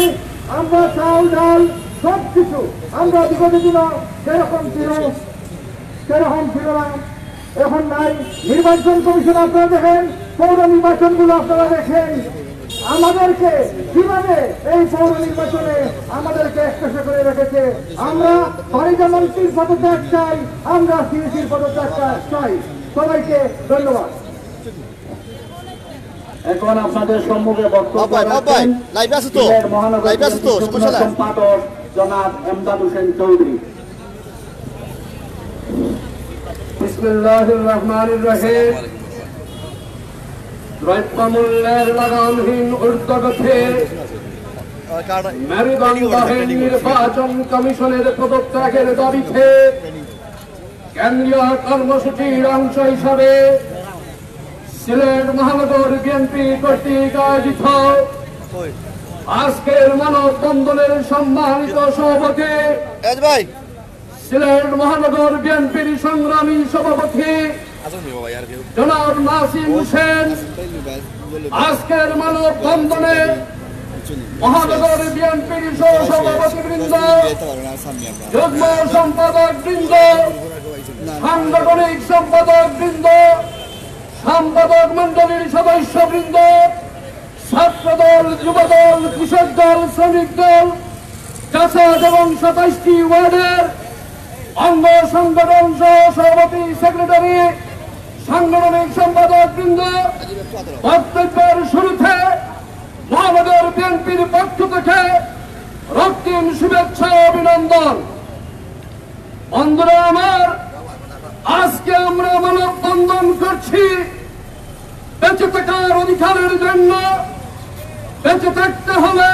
আমরা চাল ডাল সব কিছু আমরা বিগত দিন সেরকম ছিল না, এখন নাই। নির্বাচন কমিশন আপনারা দেখেন, পৌর নির্বাচনগুলো আপনারা দেখেন, আমাদেরকে কিভাবে এই পৌর নির্বাচনে আমাদেরকে একপাশে করে রেখেছে। আমরা বাণিজ্য মন্ত্রীর পদত্যাগ চাই, আমরা সিএসির পদত্যাগ চাই। সবাইকে ধন্যবাদ। এখন আপনাদের সম্মুখে বক্তব্য রাখবেন সিলেট মহানগর বিএনপির যুগ্ম সম্পাদক জনাব এমদাদ হোসেন চৌধুরী। বিসমিল্লাহির রহমানির রহিম। দ্রব্যমূল্যের লাগামহীন ঊর্ধ্বগতি মেরুদণ্ডহীন নির্বাচন কমিশনের পদত্যাগের দাবিতে কেন্দ্রীয় কর্মসূচির অংশ হিসাবে সিলেট মহানগর বিএনপি কর্তৃক আয়োজিত আজকের মানববন্ধনের সম্মানিত সভাপতি, সিলেট মহানগর বিএনপির সংগ্রামী সভাপতি জনাব নাসিম হোসেন, আজকের মানববন্ধনে মহানগর বিএনপির সহসভাপতি বৃন্দ, যুগ্ম সম্পাদক বৃন্দ, সাংগঠনিক সম্পাদক বৃন্দ, সম্পাদক মন্ডলীর সদস্য বৃন্দ, ছাত্রদল, যুবদল, কৃষক দল, শ্রমিক দল, জাসাদ এবং 27টি ওয়ার্ডের অঙ্গ সংগঠন সহ সভাপতি, সেক্রেটারি, সাংগঠনিক সম্পাদক বৃন্দ, বক্তব্যের শুরুতে মহানগর বিএনপির পক্ষ থেকে রক্তিম শুভেচ্ছা অভিনন্দন। বন্ধুরা আমার, আজকে আমরা মানববন্ধন করছি বেঁচে থাকার অধিকারের জন্য। বেঁচে থাকতে হলে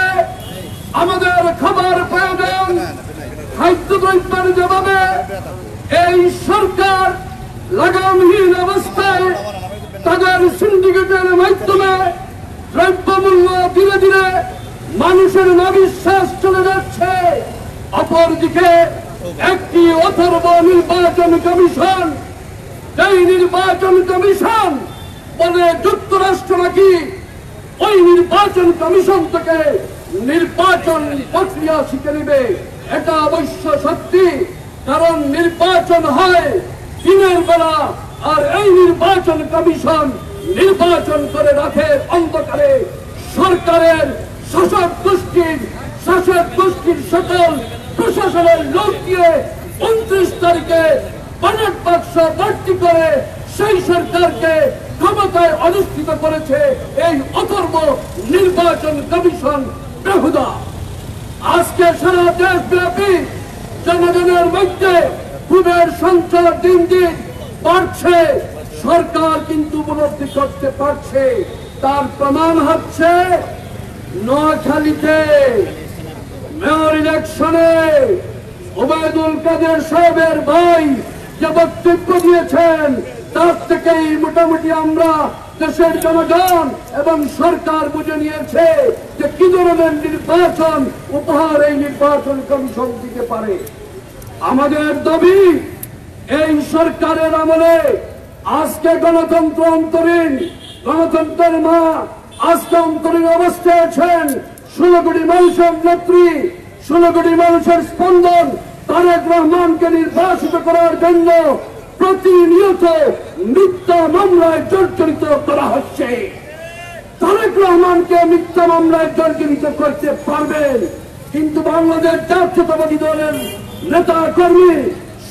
আমাদের খাবার প্রয়োজন, খাদ্যদ্রব্যের জবাবে এই সরকার লাগামহীন অবস্থায় তাদের সিন্ডিকেটের মাধ্যমে দ্রব্যমূল্য ধীরে ধীরে মানুষের নাবিশ্বাস চলে যাচ্ছে। অপরদিকে একটি অথর্ব নির্বাচন কমিশন, এই নির্বাচন কমিশন বলে যুক্তরাষ্ট্র নাকি ওই নির্বাচন কমিশন থেকে নির্বাচন প্রক্রিয়া শিখে নিবে। এটা অবশ্য সত্যি, কারণ নির্বাচন হয় দিনের বেলা, আর এই নির্বাচন কমিশন নির্বাচন করে রাখে অন্ধকারে। সরকারের শাসক গোষ্ঠীর সকল প্রশাসনের লোক দিয়ে 29 তারিখে ব্যালট বাক্স ভর্তি করে সেই সরকারকে ক্ষমতায় অধিষ্ঠিত করেছে এই অথর্ব নির্বাচন কমিশন বেহুদা। আজকে সারা দেশব্যাপী জনগণের মধ্যে ক্ষোভের সঞ্চার দিন দিন বাড়ছে। সরকার কিন্তু উপলব্ধি করতে পারছে, তার প্রমাণ হচ্ছে নোয়াখালীতে মেয়র ইলেকশনে ওবায়দুল কাদের সাহেবের ভাই যে বক্তব্য দিয়েছেন, তার থেকেই মোটামুটি আমরা দেশের জনগণ এবং সরকার বুঝে নিয়েছে যে কি ধরনের নির্বাচন উপহার এই নির্বাচন কমিশন দিতে পারে। আমাদের দাবি, এই সরকারের আমলে আজকে গণতন্ত্র অন্তরীণ, গণতন্ত্রের মা আজকে অন্তরীণ অবস্থায় আছেন 16 কোটি মানুষের নেত্রী, 16 কোটি মানুষের স্পন্দন তারেক রহমানকে নির্বাচিত করার জন্য প্রতিনিয়ত মিথ্যা মামলায় জর্জরিত করা হচ্ছে। তারেক রহমানকে মিথ্যা মামলায় জর্জরিত করতে পারবেন, কিন্তু বাংলাদেশ জাতীয়তাবাদী দলের নেতা কর্মী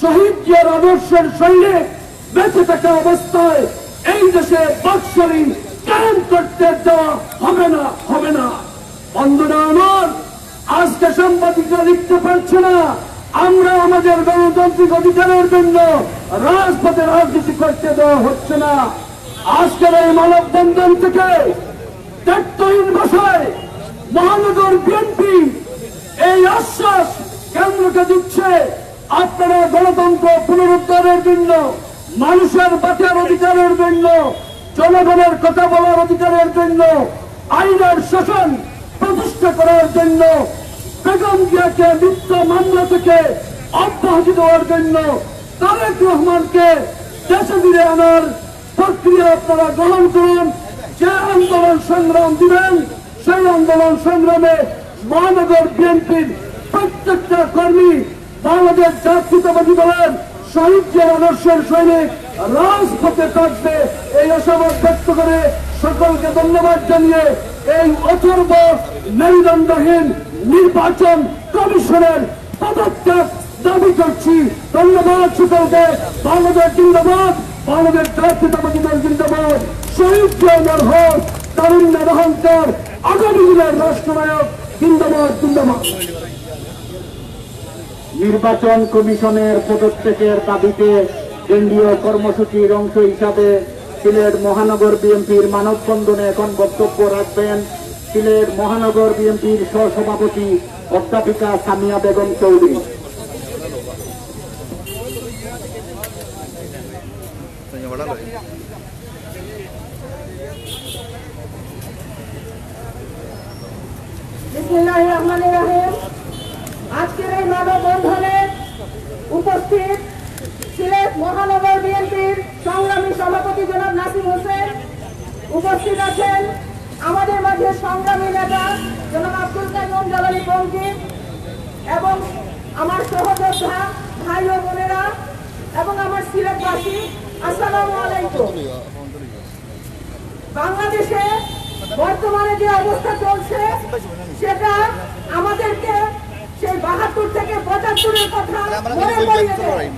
শহীদ জিয়ার আদর্শের সৈনিক বেঁচে থাকা অবস্থায় এই দেশে বাকশালী কায়েম করতে দেওয়া হবে না। বন্ধুরা আমার, আজকে সাংবাদিকরা লিখতে পারছে না, আমরা আমাদের গণতান্ত্রিক অধিকারের জন্য রাজপথে রাজনীতি করতে দেওয়া হচ্ছে না। আজকের এই মানববন্ধন থেকে দায়িত্বহীন ভাষায় মহানগর বিএনপি এই আশ্বাস কেন্দ্রকে দিচ্ছে, আপনারা গণতন্ত্র পুনরুদ্ধারের জন্য, মানুষের বাঁচার অধিকারের জন্য, জনগণের কথা বলার অধিকারের জন্য, আইনের শাসন প্রতিষ্ঠা করার জন্য, বেগম জিয়াকে মিথ্যা মামলা থেকে অব্যাহতি দেওয়ার জন্য তারেক রহমানকে দেশে ফিরে আনার প্রক্রিয়া আপনারা গ্রহণ করুন। যে আন্দোলন সংগ্রাম দিবেন, সেই আন্দোলন সংগ্রামে মহানগর বিএনপির প্রত্যেকটা কর্মী বাংলাদেশ জাতীয়তাবাদী দলের শহীদ জিয়ার আদর্শের সৈনিক রাজপথে থাকবে, এই আশাবাদ ব্যক্ত করে সকলকে ধন্যবাদ জানিয়ে এই অথর্ব মেরুদণ্ডহীন নির্বাচন কমিশনের পদত্যাগ দাবি করছি। ধন্যবাদ সকলকে। বাংলাদেশ জিন্দাবাদ, বাংলাদেশ জাতীয়তাবাদী দল জিন্দাবাদ। শহীদ জিয়ার হোক, তারুণ্যের অহংকার, আগামী দিনের রাষ্ট্রনায়ক জিন্দাবাদ জিন্দাবাদ। নির্বাচন কমিশনের পদত্যাগের দাবিতে কেন্দ্রীয় কর্মসূচির অংশ হিসাবে সিলেট মহানগর বিএনপির মানববন্ধনে এখন বক্তব্য রাখবেন সিলেট মহানগর বিএনপির সহসভাপতি অধ্যাপিকা সামিয়া বেগম চৌধুরী। বিসমিল্লাহির রহমানির রহিম। আজকের এই মানববন্ধনে উপস্থিত সিলেট মহানগর বিএনপির সংগ্রামী সভাপতি জনাব নাসিম হোসেন, উপস্থিত আছেন আমাদের মাঝে সংগ্রামী নেতা জনাব আব্দুল কাইয়ুম জালালী পঙ্কিম, এবং আমার সহযোদ্ধা ভাই ও বোনেরা এবং আমার সিলেটবাসী, আসসালামু আলাইকুম। বাংলাদেশে বর্তমানে যে অবস্থা চলছে সেটা আমাদেরকে সেই 72 থেকে 75-এর কথা মনে করিয়ে দেয়।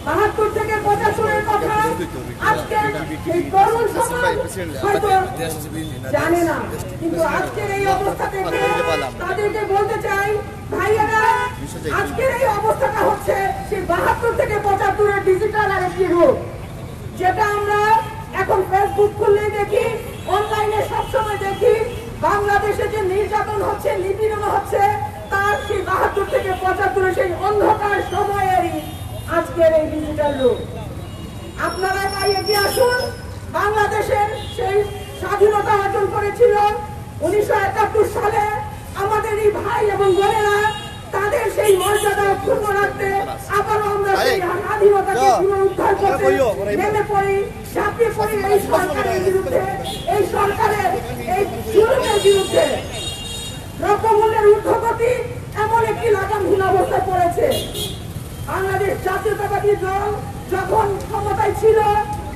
72 থেকে 75-এর কথা আজকে এই তরুণ সমাজ হয়তো জানে না, কিন্তু আজকের এই অবস্থা থেকে তাদেরকে বলতে চাই, ভাইয়েরা, আজকের এই অবস্থাটা হচ্ছে সেই 72 থেকে 75-এর ডিজিটাল আরেকটি রূপ, যেটা আমরা এখন ফেসবুক খুললেই দেখি, অনলাইনে সবসময় দেখি। বাংলাদেশে যে নির্যাতন হচ্ছে, নিপীড়ন হচ্ছে, তার সেই 72 থেকে 75 সেই অন্ধকার সময়েরই আজকের এই ডিজিটাল রূপ। আপনারা তাই এগিয়ে আসুন। বাংলাদেশের সেই স্বাধীনতা অর্জন করেছিল 1971 সালে আমাদের এই ভাই এবং বোনেরা, তাদের সেই মর্যাদা অক্ষুণ্ণ রাখতে আবারও আমরা সেই স্বাধীনতাকে পুনরুদ্ধার করতে নেমে পড়ি, ঝাঁপিয়ে পড়ি এই সরকারের বিরুদ্ধে, এই সরকারের এই জুলুমের বিরুদ্ধে। দ্রব্যমূল্যের ঊর্ধ্বগতি এমন একটি লাগামহীন অবস্থায় পড়েছে। বাংলাদেশ জাতীয়তাবাদী দল যখন ক্ষমতায় ছিল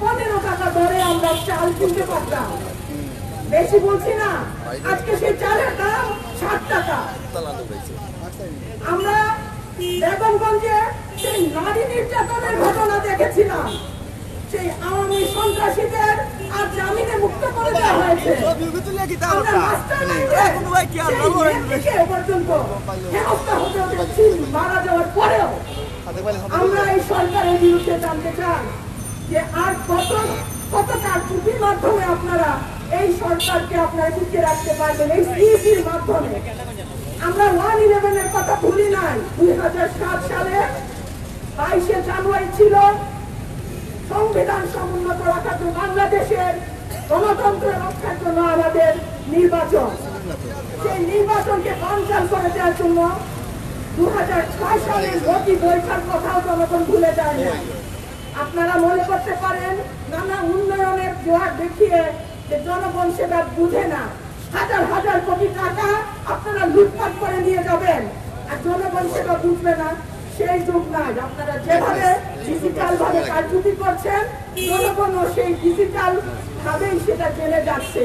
15 টাকা দরে আমরা চাল কিনতে পারতাম, বেশি বলছি না, আজকে সেই চালের দাম 60 টাকা। আমরা বেগমগঞ্জে সেই নারী নির্যাতনের ঘটনা দেখেছিলাম, সেই আওয়ামী সন্ত্রাসীদের আর জামিনে মুক্ত করে দেওয়া হয়েছে। আমরা মাস্টারমাইন্ডে পর্যন্ত হেনস্থা হতে হতে মারা যাওয়ার পরেও আমরা এই সরকারের বিরুদ্ধে জানতে চাই যে আর কত কারচুপির মাধ্যমে আপনারা এই সরকারকে আপনারা টিকে রাখতে পারবেন, এই সিইসির মাধ্যমে। আমরা 1/11-এর কথা ভুলি নাই। 2007 সালে 22শে জানুয়ারি ছিল সংবিধান সমুন্নত রাখার জন্য, বাংলাদেশের গণতন্ত্র রক্ষার জন্য আমাদের নির্বাচন। সেই নির্বাচনকে বানচাল করে দেওয়ার জন্য 2006 সালের গতি বৈঠার কথাও জনগণ ভুলে যায় না। আপনারা মনে করতে পারেন নানা উন্নয়নের জোয়ার দেখিয়ে যে জনগণ সেটা বুঝে না, হাজার হাজার কোটি টাকা আপনারা লুটপাট করে নিয়ে যাবেন আর জনগণ সেটা বুঝবে না। সেই যুগ নাই। আপনারা যেভাবে ডিজিটাল ভাবে কারচুপি করছেন, জনগণও সেই ডিজিটাল ভাবেই সেটা জেনে যাচ্ছে।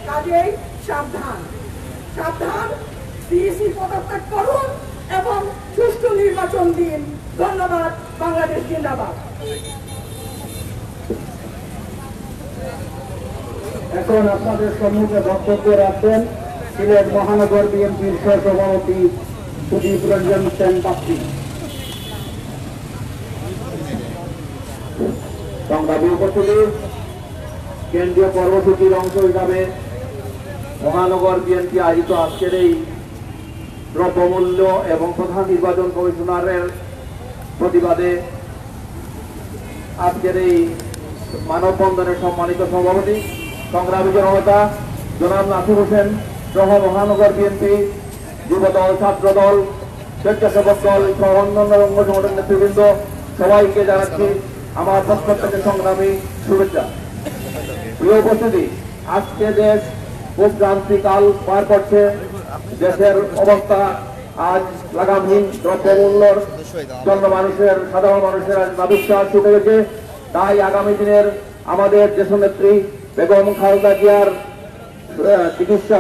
কাজেই সাবধান, সাবধান, সিইসি পদত্যাগ করুন এবং সুষ্ঠু নির্বাচন দিন। ধন্যবাদ। বাংলাদেশ জিন্দাবাদ। এখন আপনাদের সম্মুখে বক্তব্য রাখবেন সিলেট মহানগর বিএনপির সহসভাপতি সুদীপ রঞ্জন সেন বাপ্পি। সংগ্রামী উপস্থিতি, কেন্দ্রীয় কর্মসূচির অংশ হিসাবে মহানগর বিএনপি আয়োজিত আজকের এই দ্রব্যমূল্য এবং প্রধান নির্বাচন কমিশনারের প্রতিবাদে আজকের এই মানববন্ধনের সম্মানিত সভাপতি সংগ্রামী জনতা জনাব নাসির হোসেন সহ মহানগর বিএনপি, যুবদল, ছাত্রদল, স্বেচ্ছাসেবক দল সহ অন্যান্য অঙ্গ সংগঠনের নেতৃবৃন্দ সবাইকে জানাচ্ছি আমার পক্ষ থেকে সংগ্রামী শুভেচ্ছা। প্রিয় উপস্থিতি, আজকে দেশ খুব ক্রান্তিকাল পার করছে। দেশের অবস্থা আজ লাগামহীন, দ্রব্যমূল্যর জন্য সাধারণ মানুষের নাবিশ্বাস ছুটে গেছে। তাই আগামী দিনের আমাদের দেশনেত্রী বেগম খালেদা জিয়ার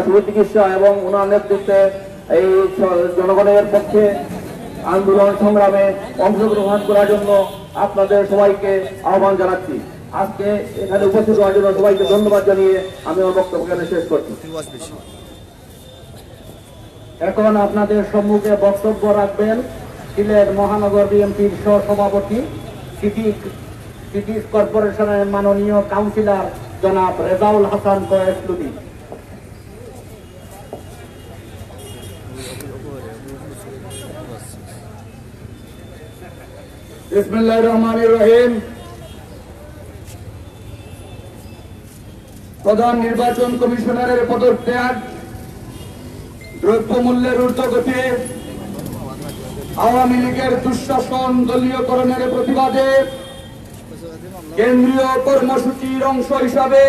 সুচিকিৎসা এবং ওনার নেতৃত্বে এই জনগণের পক্ষে আন্দোলন সংগ্রামে অংশগ্রহণ করার জন্য আপনাদের সবাইকে আহ্বান জানাচ্ছি। আজকে এখানে উপস্থিত হওয়ার জন্য সবাইকে ধন্যবাদ জানিয়ে আমি আমার বক্তব্য শেষ করছি। এখন আপনাদের সম্মুখে বক্তব্য রাখবেন সিলেট মহানগর বিএনপির সহসভাপতি, সিটি কর্পোরেশনের মাননীয় কাউন্সিলর জনাব রেজাউল হাসান কয়েস লুদি। বিসমিল্লাহির রহমানির রহিম। প্রধান নির্বাচন কমিশনারের পদত্যাগ, দ্রব্যমূল্যের ঊর্ধ্বগতি, আওয়ামী লীগের দুঃশাসন, দলীয়করণের প্রতিবাদে কেন্দ্রীয় কর্মসূচির অংশ হিসাবে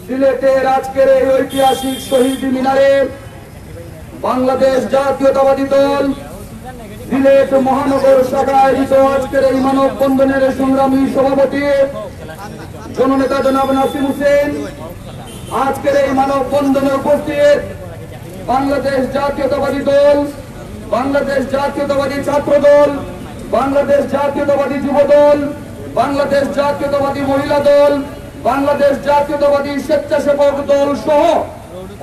সিলেটের আজকের এই ঐতিহাসিক শহীদ মিনারে বাংলাদেশ জাতীয়তাবাদী দল সিলেট মহানগর শাখা আয়োজিত আজকের এই মানববন্ধনের সংগ্রামী সভাপতি জননেতা জনাব নাসির হোসেন, আজকের এই মানববন্ধনে উপস্থিত বাংলাদেশ জাতীয়তাবাদী দল, বাংলাদেশ জাতীয়তাবাদী ছাত্র দল, বাংলাদেশ জাতীয়তাবাদী যুব দল, বাংলাদেশ জাতীয়তাবাদী মহিলা দল, বাংলাদেশ জাতীয়তাবাদী স্বেচ্ছাসেবক দল সহ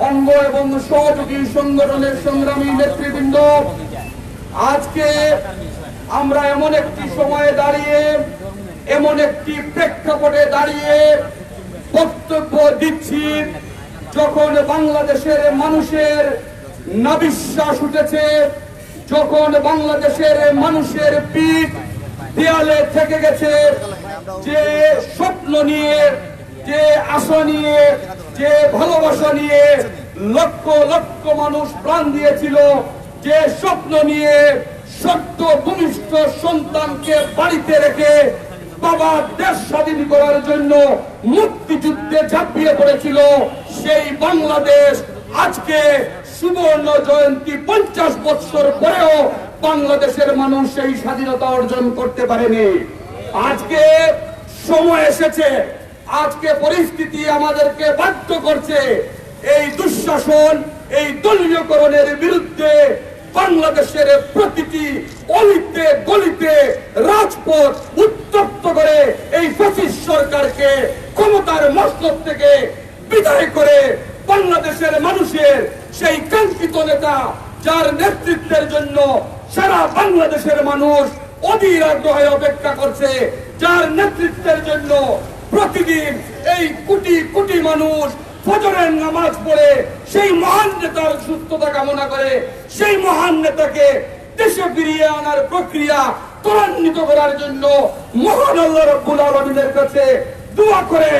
অঙ্গ এবং সহযোগী সংগঠনের সংগ্রামী নেতৃবৃন্দ, আজকে আমরা এমন একটি সময়ে দাঁড়িয়ে, এমন একটি প্রেক্ষাপটে দাঁড়িয়ে বক্তব্য দিচ্ছি যখন বাংলাদেশের মানুষের নাবিশ্বাস উঠেছে, যখন বাংলাদেশের মানুষের পিঠ দেয়ালে থেকে গেছে, যে স্বপ্ন নিয়ে, যে আশা নিয়ে, যে ভালোবাসা নিয়ে লক্ষ লক্ষ মানুষ প্রাণ দিয়েছিল, যে স্বপ্ন নিয়ে সত্য ভূমিষ্ঠ সন্তানকে বাড়িতে রেখে বাবা দেশ স্বাধীন করার জন্য মুক্তিযুদ্ধে ঝাঁপিয়ে পড়েছিল, সেই বাংলাদেশ আজকে সুবর্ণ জয়ন্তী 50 বছর পরেও বাংলাদেশের মানুষ সেই স্বাধীনতা অর্জন করতে পারেনি। আজকে সময় এসেছে, আজকে পরিস্থিতি আমাদেরকে বাধ্য করছে এই দুঃশাসন, এই দলীয়করণের বিরুদ্ধে বাংলাদেশের প্রতিটি অলিতে গলিতে রাজপথ উত্তপ্ত করে এই ফ্যাসিস্ট সরকারকে ক্ষমতার মস্তক থেকে বিদায় করে বাংলাদেশের মানুষের সেই কাঙ্ক্ষিত নেতা, যার নেতৃত্বের জন্য সারা বাংলাদেশের মানুষ অধীর আগ্রহে অপেক্ষা করছে, যার নেতৃত্বের জন্য প্রতিদিন এই কোটি কোটি মানুষ ফজরের নামাজ পড়ে সেই মহান নেতার সুস্থতা কামনা করে, সেই মহান নেতাকে দেশে ফিরিয়ে আনার প্রক্রিয়া ত্বরান্বিত করার জন্য মহান আল্লাহ রাব্বুল আলামিনের কাছে দোয়া করে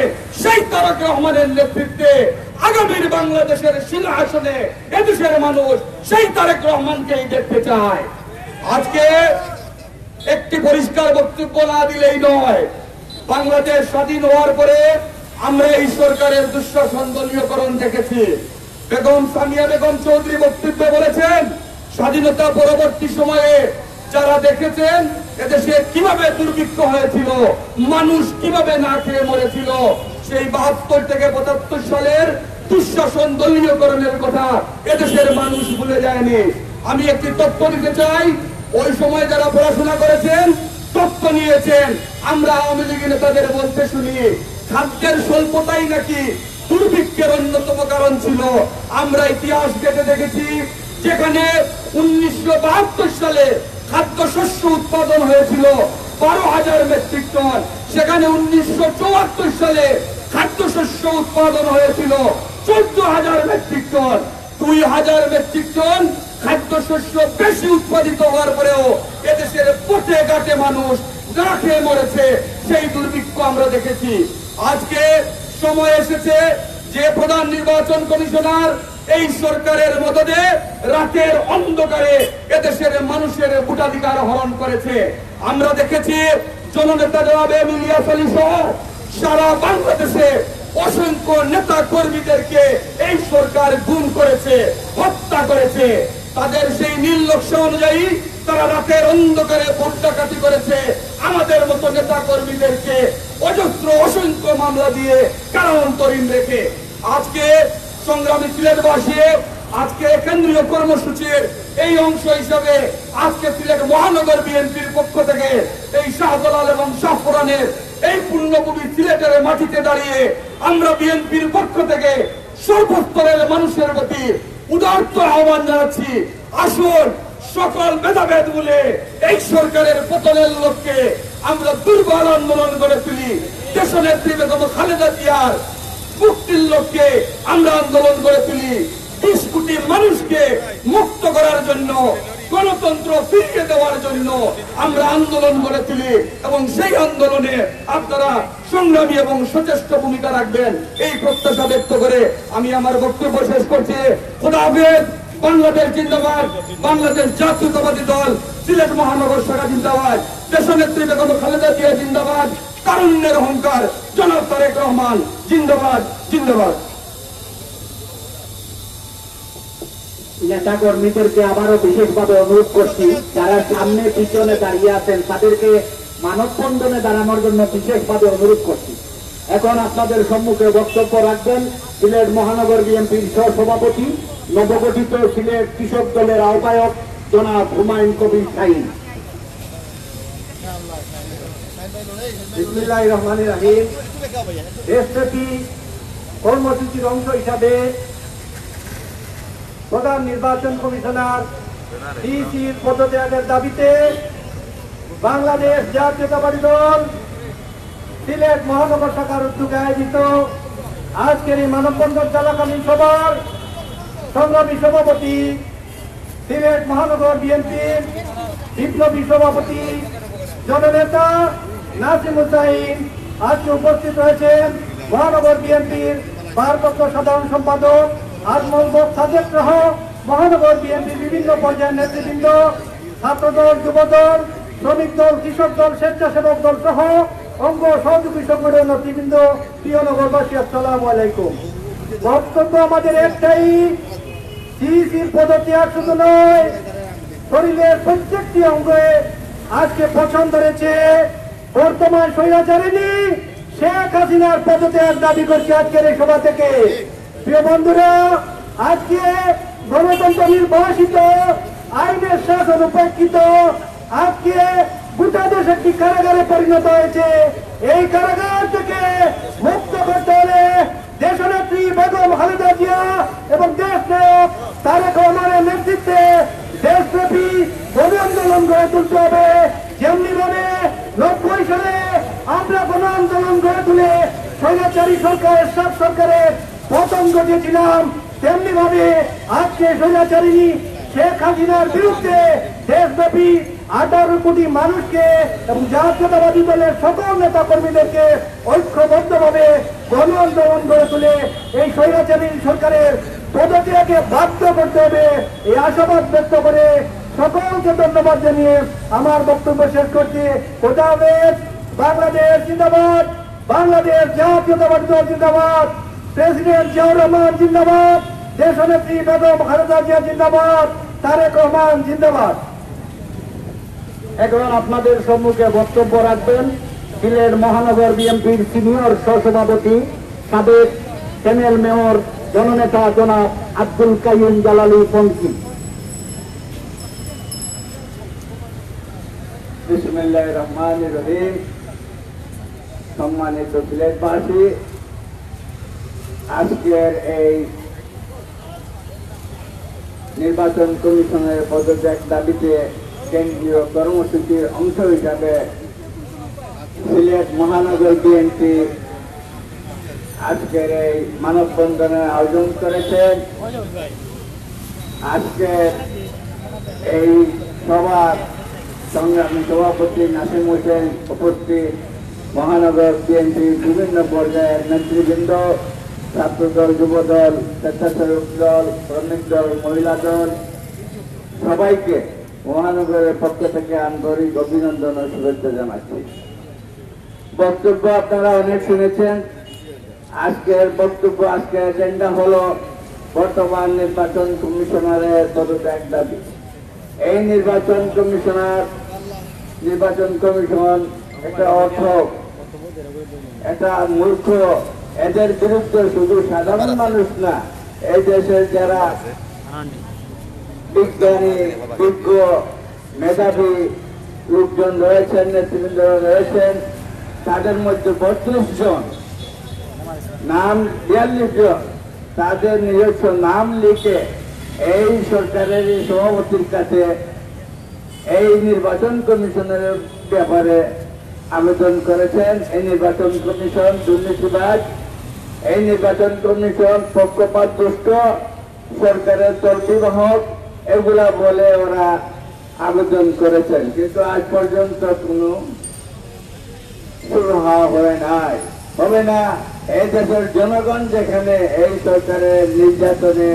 সেই তারেক রহমানের নেতৃত্বে আগামীর বাংলাদেশের সিংহাসনে এদেশের মানুষ সেই তারেক রহমানকেই দেখতে চায়। আজকে একটি পরিষ্কার বক্তব্য না দিলেই নয়, বাংলাদেশ স্বাধীন হওয়ার পরে আমরা এই সরকারের দুঃশাসন দলীয়করণ দেখেছি। বেগম সামিয়া বেগম চৌধুরী বক্তব্য বলেছেন, স্বাধীনতা পরবর্তী সময়ে যারা দেখেছেন এদেশে কিভাবে দুর্ভিক্ষ হয়েছিল, মানুষ কিভাবে না খেয়ে মরেছিল, সেই 72 থেকে 75 সালের দুঃশাসন দলীয়করণের কথা এদেশের মানুষ ভুলে যায়নি। আমি একটি তথ্য দিতে চাই, ওই সময় যারা পড়াশোনা করেছেন, তথ্য নিয়েছেন, আমরা আওয়ামী লীগের নেতাদের বলতে শুনি খাদ্যের স্বল্পতাই নাকি দুর্ভিক্ষের অন্যতম কারণ ছিল। আমরা ইতিহাস ঘেঁটে দেখেছি, যেখানে 1972 সালে খাদ্যশস্য উৎপাদন হয়েছিল 12,000 মেট্রিক টন, সেখানে 1974 সালে খাদ্যশস্য উৎপাদন হয়েছিল 14,000 মেট্রিক টন। 2,000 মেট্রিক টন খাদ্যশস্য বেশি উৎপাদিত হওয়ার পরেও এদেশের পথে ঘাটে মানুষ না খেয়ে মরেছে, সেই দুর্ভিক্ষ আমরা দেখেছি। আজকে সময় এসেছে যে প্রধান নির্বাচন কমিশনার এই সরকারের মদদে রাতের অন্ধকারে এদেশের মানুষের ভোটাধিকার হরণ করেছে। আমরা দেখেছি জননেতা জনাব এম ইলিয়াস আলী সহ সারা বাংলাদেশে অসংখ্য নেতা কর্মীদেরকে এই সরকার গুম করেছে, হত্যা করেছে। তাদের সেই নীল নকশা অনুযায়ী তারা রাতের অন্ধকারে ভোট ডাকাতি করেছে। আমাদের মতো নেতা কর্মীদেরকে অজস্র অসংখ্য মামলা দিয়ে কারান্তরীণ রেখে আজকে সংগ্রামী সিলেটবাসী আজকে কেন্দ্রীয় কর্মসূচির এই অংশ হিসাবে আজকে সিলেট মহানগর বিএনপির পক্ষ থেকে এই শাহজালাল এবং শাহপুরানের এই পুণ্যভূমি সিলেটের মাটিতে দাঁড়িয়ে আমরা বিএনপির পক্ষ থেকে সর্বস্তরের মানুষের প্রতি উদারত আহ্বান জানাচ্ছি, আসুন সকল ভেদাভেদ বলে এই সরকারের পতনের লক্ষ্যে আমরা দুর্বল আন্দোলন গড়ে তুলি। দেশনেত্রী বেগম খালেদা জিয়ার মুক্তির লক্ষ্যে আমরা আন্দোলন গড়ে তুলি। 20 কোটি মানুষকে মুক্ত করার জন্য, গণতন্ত্র ফিরিয়ে দেওয়ার জন্য আমরা আন্দোলন গড়ে তুলি এবং সেই আন্দোলনে আপনারা সংগ্রামী এবং সচেষ্ট ভূমিকা রাখবেন, এই প্রত্যাশা ব্যক্ত করে আমি আমার বক্তব্য শেষ করছি। খোদা হাফেজ। বাংলাদেশ জিন্দাবাদ, বাংলাদেশ জাতীয়তাবাদী দল সিলেট মহানগর শাখা জিন্দাবাদ, দেশনেত্রী বেগম খালেদা জিয়া জিন্দাবাদ, তারুণ্যের অহংকার জনাব তারেক রহমান জিন্দাবাদ জিন্দাবাদ। নেতা কর্মীদেরকে আবারও বিশেষভাবে অনুরোধ করছি, যারা সামনে পিছনে দাঁড়িয়ে আছেন তাদেরকে মানববন্ধনে দাঁড়ানোর জন্য বিশেষভাবে অনুরোধ করছি। এখন আপনাদের সম্মুখে বক্তব্য রাখবেন সিলেট মহানগর বিএনপির সহসভাপতি, নবগঠিত সিলেট কৃষক দলের আহ্বায়ক জনাব হুমায়ুন কবির শাহীন। বিসমিল্লাহির রহমানির রহিম। দেশব্যাপী কর্মসূচির অংশ হিসাবে প্রধান নির্বাচন কমিশনার ডিসির পদত্যাগের দাবিতে বাংলাদেশ জাতীয়তাবাদী দল সিলেট মহানগর শাখার উদ্যোগে আয়োজিত আজকের এই মানববন্ধন চলাকালীন সভার সংগ্রামী সভাপতি সিলেট মহানগর বিএনপির বিপ্লবী সভাপতি জননেতা নাসিম হুসাইন আজকে উপস্থিত রয়েছেন মহানগর বিএনপির ভারপ্রাপ্ত সাধারণ সম্পাদক আজমল বক সাদেক সহ মহানগর বিএনপির বিভিন্ন পর্যায়ের নেতৃবৃন্দ, ছাত্রদল, যুবদল, শ্রমিক দল, কৃষক দল, স্বেচ্ছাসেবক দল সহ অঙ্গ সহযোগী সংগঠনের নেতৃবৃন্দ, প্রিয় নগরবাসী, আসসালামু আলাইকুম। বক্তব্য আমাদের একটাই, সিইসির পদত্যাগ শুধু নয়, শরীরের প্রত্যেকটি অঙ্গে আজকে পছন্দ রয়েছে বর্তমান স্বৈরাচারিণী শেখ হাসিনার পদত্যাগ দাবি করছে আজকের এই সভা থেকে। প্রিয় বন্ধুরা, আজকে গণতন্ত্র নির্বাসিত আইনের শাসন উপেক্ষিত আজকে গোটা দেশ একটি কারাগারে পরিণত হয়েছে। এই কারাগার থেকে মুক্ত করতে হলে দেশনেত্রী বেগম খালেদা জিয়া এবং দেশ নায়ক তারেক রহমানের নেতৃত্বে দেশব্যাপী গণ আন্দোলন গড়ে তুলতে হবে। যেমনি ভাবে 90 সালে আমরা গণ আন্দোলন গড়ে তুলে স্বৈরাচারী সরকারের সব সরকারের পতন ঘটিয়েছিলাম, তেমনি ভাবে আজকে স্বৈরাচারিণী শেখ হাসিনার বিরুদ্ধে দেশব্যাপী 18 কোটি মানুষকে এবং জাতীয়তাবাদী দলের সকল নেতা কর্মীদেরকে ঐক্যবদ্ধভাবে গণ আন্দোলন গড়ে তুলে এই স্বৈরাচারী সরকারের পদত্যাগে বাধ্য করতে হবে, এই আশাবাদ ব্যক্ত করে সকলকে ধন্যবাদ জানিয়ে আমার বক্তব্য শেষ করছি। খোদা হাফেজ। বাংলাদেশ জিন্দাবাদ, বাংলাদেশ জাতীয়তাবাদী দল জিন্দাবাদ, প্রেসিডেন্ট জিয়াউর রহমান জিন্দাবাদ, দেশনেত্রী বেগম খালেদা জিয়া জিন্দাবাদ, তারেক রহমান জিন্দাবাদ। এখন আপনাদের সম্মুখে বক্তব্য রাখবেন সিলেট মহানগর বিএনপির সিনিয়র সহসভাপতি সাবেক চ্যানেল মেয়র জননেতা জনাব আব্দুল কাইয়ুম জালালী পঙ্কি। বিসমিল্লাহির রহমানির রহিম। সম্মানিত সিলেটবাসী, আজকের এই নির্বাচন কমিশনের পদত্যাগ দাবিতে কেন্দ্রীয় কর্মসূচির অংশ হিসাবে সিলেট মহানগর বিএনপি আজকের এই মানববন্ধনের আয়োজন করেছেন। আজকের এই সভার সংগ্রামী সভাপতি নাসিম হোসেন উপস্থিত, মহানগর বিএনপির বিভিন্ন পর্যায়ের নেতৃবৃন্দ, ছাত্রদল, যুবদল, স্বেচ্ছাসেবক দল, শ্রমিক দল, মহিলা দল, সবাইকে মহানগরের পক্ষ থেকে আন্তরিক অভিনন্দন ও শুভেচ্ছা জানাচ্ছি। বক্তব্য আপনারা অনেক শুনেছেন। আজকের বক্তব্য, আজকের এজেন্ডা হলো বর্তমান নির্বাচন কমিশনারের পদত্যাগ দাবি। এই নির্বাচন কমিশন একটা অর্থ, একটা মূর্খ, এদের বিরুদ্ধে শুধু সাধারণ মানুষ না, এই দেশের যারা বিজ্ঞানী, বিজ্ঞ, মেধাবী লোকজন রয়েছেন, নেতৃবৃন্দ রয়েছেন, তাদের মধ্যে 32 জন, নাম 42 জন, তাদের নিজস্ব নাম লিখে এই সরকারের সভাপতির কাছে এই নির্বাচন কমিশনের ব্যাপারে আবেদন করেছেন। এই নির্বাচন কমিশন দুর্নীতিবাজ, এই নির্বাচন কমিশন পক্ষপাত দুষ্ট, সরকারের তলবিবাহক, এগুলা বলে ওরা আবেদন করেছেন, কিন্তু আজ পর্যন্ত কোনো শুরু হবে না। এই দেশের জনগণ যেখানে এই সরকারের নির্যাতনে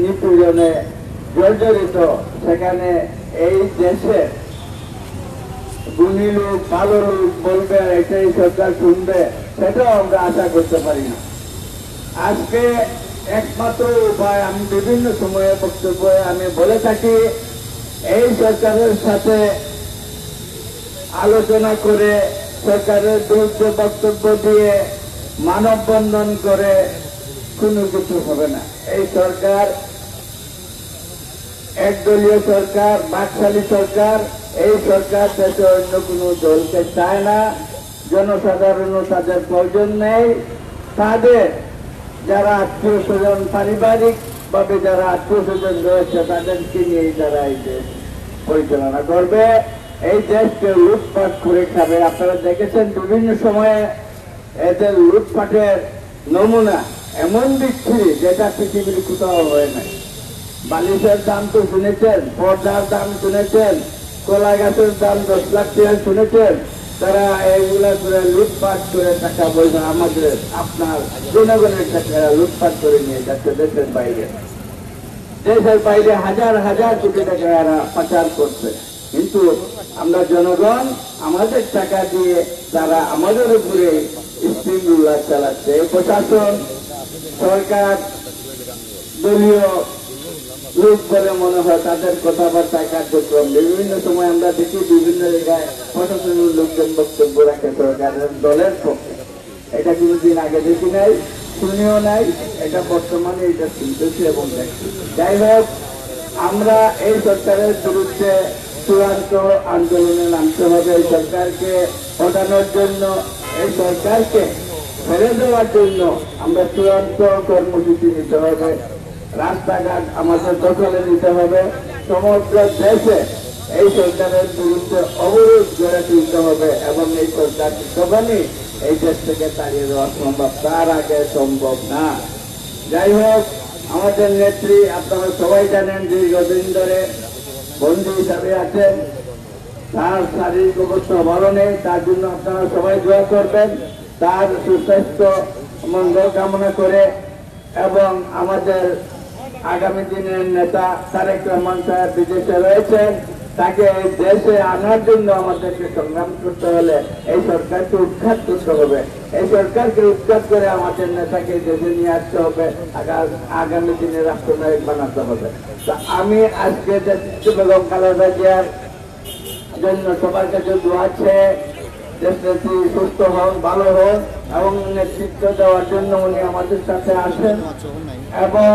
নিপীড়নে জর্জরিত, সেখানে এই দেশে গুণী লোক, ভালো লোক বলবে আর এটাই সরকার শুনবে, সেটাও আমরা আশা করতে পারি না। আজকে একমাত্র উপায়, আমি বিভিন্ন সময়ে বক্তব্যে আমি বলে থাকি, এই সরকারের সাথে আলোচনা করে, সরকারের বিরুদ্ধে বক্তব্য দিয়ে, মানববন্ধন করে কোনো কিছু হবে না। এই সরকার একদলীয় সরকার, বাকশালী সরকার, এই সরকার দেশে অন্য কোনো দলকে চায় না, জনসাধারণও তাদের প্রয়োজন নেই। তাদের যারা আত্মীয় স্বজন, পারিবারিক ভাবে যারা আত্মীয় স্বজন রয়েছে তাদেরকে নিয়েই তারা এই দেশ পরিচালনা করবে, এই দেশকে লুটপাট করে খাবে। আপনারা দেখেছেন বিভিন্ন সময়ে এদের লুটপাটের নমুনা এমন বিচ্ছিরি যেটা পৃথিবীর কোথাও হয় নাই। বালিশের দাম তো শুনেছেন, পর্দার দাম শুনেছেন, কলা গাছের দাম 10 লাখ টাকা শুনেছেন। তারা এইগুলা করে লুটপাট করে টাকা পয়সা আমাদের আপনার জনগণের টাকা লুটপাট করে নিয়ে যাচ্ছে দেশের বাইরে। দেশের বাইরে হাজার হাজার কোটি টাকা এরা পাচার করছে, কিন্তু আমরা জনগণ আমাদের টাকা দিয়ে তারা আমাদের উপরে স্কিমগুলা চালাচ্ছে। প্রশাসন, সরকার, দলীয় লোক বলে মনে হয় তাদের কথাবার্তা, কার্যক্রম বিভিন্ন সময় আমরা দেখি বিভিন্ন জায়গায় প্রশাসনের লোকজন বক্তব্য রাখে সরকারের দলের পক্ষে। এটা কোনোদিন আগে দেখি নাই, শুনিও নাই, এটা বর্তমানে এটা শুনতেছি এবং দেখছি। যাই হোক, আমরা এই সরকারের বিরুদ্ধে চূড়ান্ত আন্দোলনে নামতে হবে। এই সরকারকে হটানোর জন্য, এই সরকারকে ছেড়ে দেওয়ার জন্য আমরা চূড়ান্ত কর্মসূচি নিতে হবে। রাস্তাঘাট আমাদের দখলে নিতে হবে। সমগ্র দেশে এই সরকারের বিরুদ্ধে অবরোধ গড়ে তুলতে হবে এবং এই সরকার তখনই এই দেশ থেকে তাড়িয়ে দেওয়া সম্ভব, তার আগে সম্ভব না। যাই হোক, আমাদের নেত্রী আপনারা সবাই জানেন দীর্ঘদিন ধরে বন্দী হিসাবে আছেন, তার শারীরিক অবস্থা ভালো নেই, তার জন্য আপনারা সবাই দোয়া করবেন, তার সুস্বাস্থ্য মঙ্গল কামনা করে। এবং আমাদের আগামী দিনের নেতা তারেক রহমান সাহেব বিদেশে রয়েছেন, তাকে দেশে আনার জন্য আমাদেরকে সংগ্রাম করতে হলে এই সরকারকে উৎখাত করতে হবে। এই সরকারকে উৎখাত করে আমাদের নেতাকে দেশে নিয়ে আসতে হবে, আগামী দিনে রাষ্ট্রনায়ক বানাতে হবে। তা আমি আজকে বেগম খালেদা জিয়ার জন্য সবার কাছে দোয়া আছে, দেশ নেত্রী সুস্থ হন, ভালো হন এবং নেতৃত্ব দেওয়ার জন্য উনি আমাদের সাথে আসেন এবং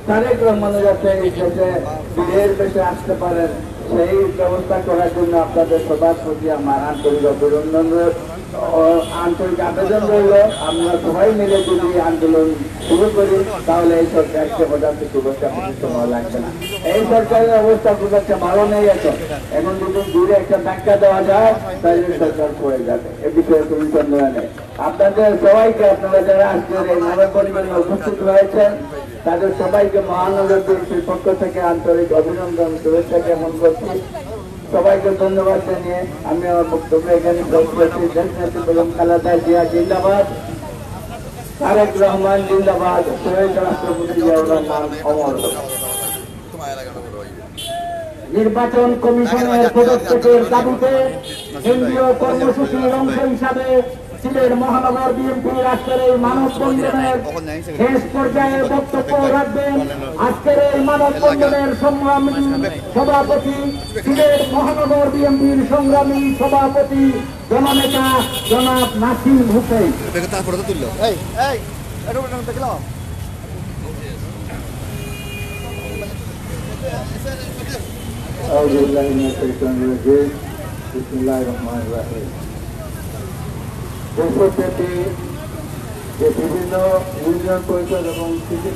তারেক রহমানের যাতে এই দেশে বিলের বেশি আসতে পারেন সেই ব্যবস্থা করার জন্য আপনাদের সবার প্রতি আমার আন্তরিক অভিনন্দন, আন্তরিক আবেদন রইল। আমরা সবাই মিলে যদি আন্দোলন শুরু করি তাহলে এই সরকারকে বোঝাতে খুব একটা সময় লাগবে না। এই সরকারের অবস্থা খুব একটা ভালো নেই। এখন যদি দূরে একটা ধাক্কা দেওয়া যায় তাহলে সরকার পড়ে যাবে, এ বিষয়ে কোনো সন্দেহ নেই। আপনাদের সবাইকে, আপনারা যারা আজকের এই মানব পরিমাণে উপস্থিত হয়েছেন তাদের সবাইকে মহানগর বিএনপির পক্ষ থেকে আন্তরিক অভিনন্দন, শুভেচ্ছা জ্ঞাপন করছি। সবাইকে ধন্যবাদ জানিয়ে আমি আমার বক্তব্য এখানে শেষ করছি। দেশ নেত্রী বেগম খালেদা জিয়া জিন্দাবাদ, তারেক রহমান জিন্দাবাদ, শহীদ রাষ্ট্রপতি জিয়াউর রহমান অমর। নির্বাচন কমিশনের পদক্ষেপের দাবিতে কেন্দ্রীয় কর্মসূচির অংশ হিসাবে সিলেট মহানগর বিএনপির আজকের এই মানববন্ধনের শেষ পর্যায়ে বক্তব্য রাখবেন আজকের এই মানববন্ধনের সংগ্রামী সভাপতি, সিলেট মহানগর বিএনপির সংগ্রামী সভাপতি জননেতা জনাব নাসিম হোসেন। তারপরে তো তুললো দেখলাম দেশব্যাপী যে বিভিন্ন ইউনিয়ন পরিষদ এবং সিটি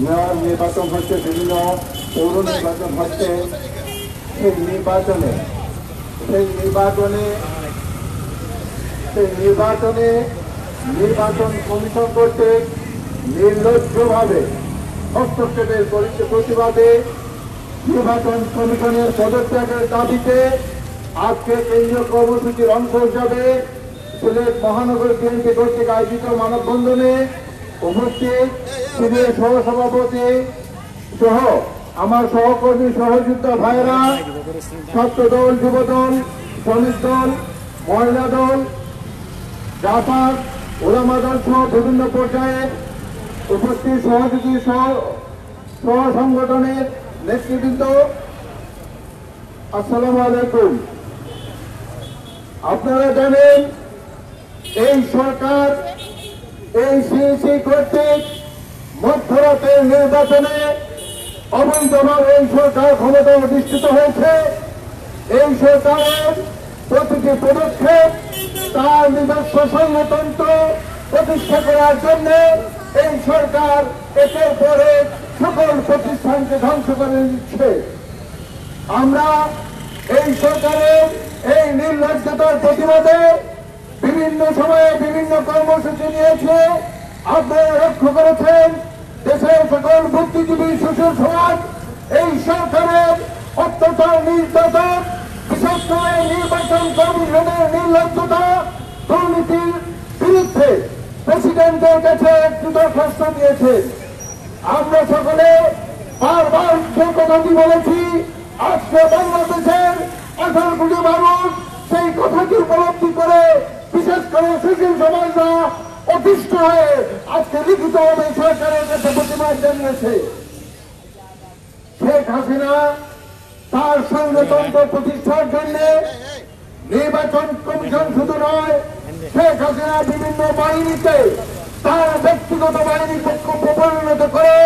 মেয়র নির্বাচন হচ্ছে, বিভিন্ন পৌর নির্বাচন হচ্ছে, সেই নির্বাচন কমিশন কর্তৃক নির্লজ্জভাবে হস্তক্ষেপের প্রতিবাদে নির্বাচন কমিশনের পদত্যাগের দাবিতে আজকে কেন্দ্রীয় কর্মসূচির অংশ হিসাবে সিলেট মহানগর বিএনপি কর্তৃক আয়োজিত মানববন্ধনে উপস্থিত সিলেট সহসভাপতি সহ আমার সহকর্মী সহযোদ্ধা ভাইরা, ছাত্র দল, যুবদল, শ্রমিক দল, মহিলা দল, জাপান, ওলামা দল সহ বিভিন্ন পর্যায়ে উপস্থিত সহযোগী সহ সংগঠনের নেতৃবৃন্দ, আসসালামু আলাইকুম। আপনারা জানেন এই সরকার এই সিইসি কর্তৃক মধ্যরাতের নির্বাচনে অবৈধভাবে এই সরকার ক্ষমতা অধিষ্ঠিত হয়েছে। এই সরকারের প্রতিটি পদক্ষেপ তার নিজস্ব সংগঠনতন্ত্র প্রতিষ্ঠা করার জন্য এই সরকার একের পর এক সকল প্রতিষ্ঠানকে ধ্বংস করে দিচ্ছে। আমরা এই সরকারের এই নির্লজ্জতার প্রতিবাদে বিভিন্ন সময়ে বিভিন্ন কর্মসূচি নিয়েছে। আপনারা লক্ষ্য করেছেন দেশের সকল বুদ্ধিজীবী শিশু সমাজ এই সরকারের অত্যাচার নির্যাতন, বিশেষ করে নির্বাচন কমিশনের নির্লজ্জতা দুর্নীতির বিরুদ্ধে প্রেসিডেন্টের কাছে একটি দরখাস্ত দিয়েছে। আমরা সকলে বারবার যে কথাটি বলেছি, আজকে বাংলাদেশের 18 কোটি মানুষ সেই কথাটি উপলব্ধি করে, বিশেষ করে শিশু সমাজরা অতিষ্ঠ হয়ে আজকে লিখিতভাবে সরকারের কাছে প্রতিবাদ জানিয়েছে। শেখ হাসিনা তার সংগঠনতন্ত্র প্রতিষ্ঠার জন্য নির্বাচন কমিশন শুধু নয়, শেখ হাসিনা বিভিন্ন বাহিনীতে তার ব্যক্তিগত বাহিনী পরিণত করে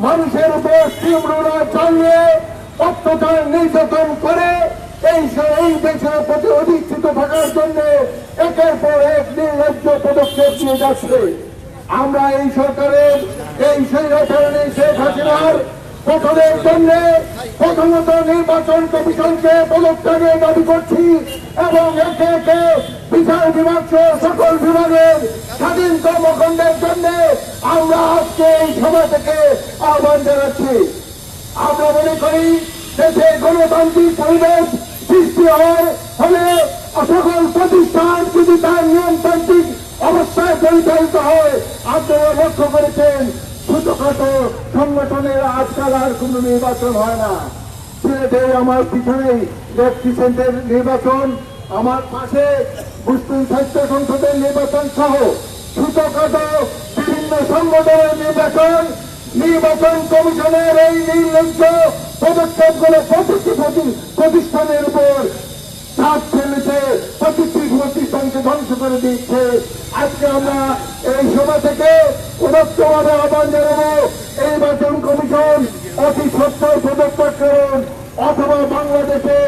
মানুষের উপর স্টিম রোলার চালিয়ে অত্যাচার নির্যাতন করে এই দেশের প্রতি অধিষ্ঠিত থাকার জন্য একের পর এক নির্লজ্জ পদক্ষেপ নিয়ে যাচ্ছে। আমরা এই সরকারের এই স্বৈরাচারী শেখ হাসিনার পতনের জন্য প্রথমত নির্বাচন কমিশনকে পদত্যাগের দাবি করছি এবং একে একে বিচার বিভাগ সকল বিভাগের স্বাধীন কর্মকাণ্ডের জন্য আমরা আজকে এই সভা থেকে আহ্বান জানাচ্ছি। আমরা মনে করি দেশে গণতান্ত্রিক পরিবেশ সৃষ্টি হলে সকল প্রতিষ্ঠান যদি তার নিয়মতান্ত্রিক অবস্থায় পরিচালিত হয়। আপনারা লক্ষ্য করেছেন ছোটখাটো সংগঠনের আজকাল আর কোন নির্বাচন হয় না। সিলেটে আমার পিছনে লেফটেন্যান্টের নির্বাচন, আমার পাশে মুসলিম স্বাস্থ্য সংসদের নির্বাচন সহ ছোটখাটো বিভিন্ন সংগঠনের নির্বাচন কমিশনের এই নির্লজ্জ পদক্ষেপগুলো প্রতিটি প্রতিষ্ঠানের উপর চাপ ফেলেছে, প্রতিটি প্রতিষ্ঠানকে ধ্বংস করে দিচ্ছে। আজকে আমরা এই সভা থেকে উদাত্তভাবে আহ্বান জানাবো, এই নির্বাচন কমিশন অতি সত্তর পদক্ষেপ করুন, অথবা বাংলাদেশে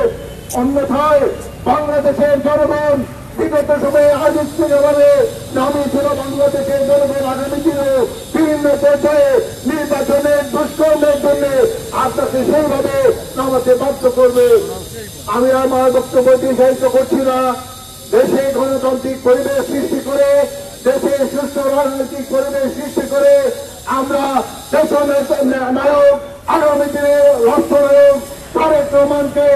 অন্যথায় বাংলাদেশের জনগণ বিগত সময়ে আদিত্যভাবে নামিয়েছিল বাংলাদেশের জনগণ আগামী দিনে বিভিন্ন পর্যায়ে নির্বাচনের দুষ্কর্মের জন্য আপনাকে সেইভাবে নামাতে বাধ্য করবে। আমি আমার বক্তব্য দীর্ঘায়িত করছি না। দেশে গণতান্ত্রিক পরিবেশ সৃষ্টি করে, দেশে সুস্থ রাজনৈতিক পরিবেশ সৃষ্টি করে আমরা দেশের নায়ক আগামী দিনে রাষ্ট্রনায়ক তারেক রহমানকে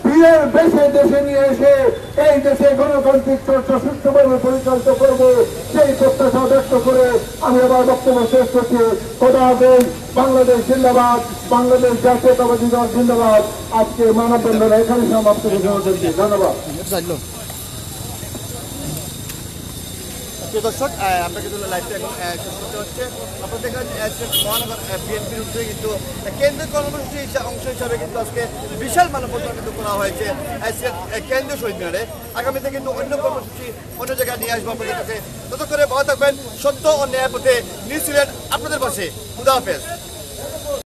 বীরের বেশে দেশে নিয়ে এসে এই দেশে গণতান্ত্রিক চর্চা সুষ্ঠুভাবে পরিচালিত করব, সেই প্রত্যাশা ব্যক্ত করে আমি আবার বক্তব্য শেষ করছি। খোদা হাফেজ। বাংলাদেশ জিন্দাবাদ, বাংলাদেশ জাতীয়তাবাদী দল জিন্দাবাদ। আজকে মানববন্ধন এখানে সমাপ্ত করছি। ধন্যবাদ। প্রিয় দর্শক, আমরা কিন্তু লাইভটা এখন শেষ করতে হচ্ছে। আপনারা দেখলেন মহানগর বিএনপির উদ্যোগে কিন্তু কেন্দ্রীয় কর্মসূচি অংশ হিসাবে কিন্তু আজকে বিশাল মানববন্ধন কিন্তু করা হয়েছে কেন্দ্রীয় শহীদ মিনারে। আগামীতে কিন্তু অন্য কর্মসূচি অন্য জায়গায় নিয়ে আসবো আপনাদের কাছে। ততক্ষণে ভালো থাকবেন। সত্য ও ন্যায় পথে নিউজ সিলেট আপনাদের পাশে। খুদা হাফেজ।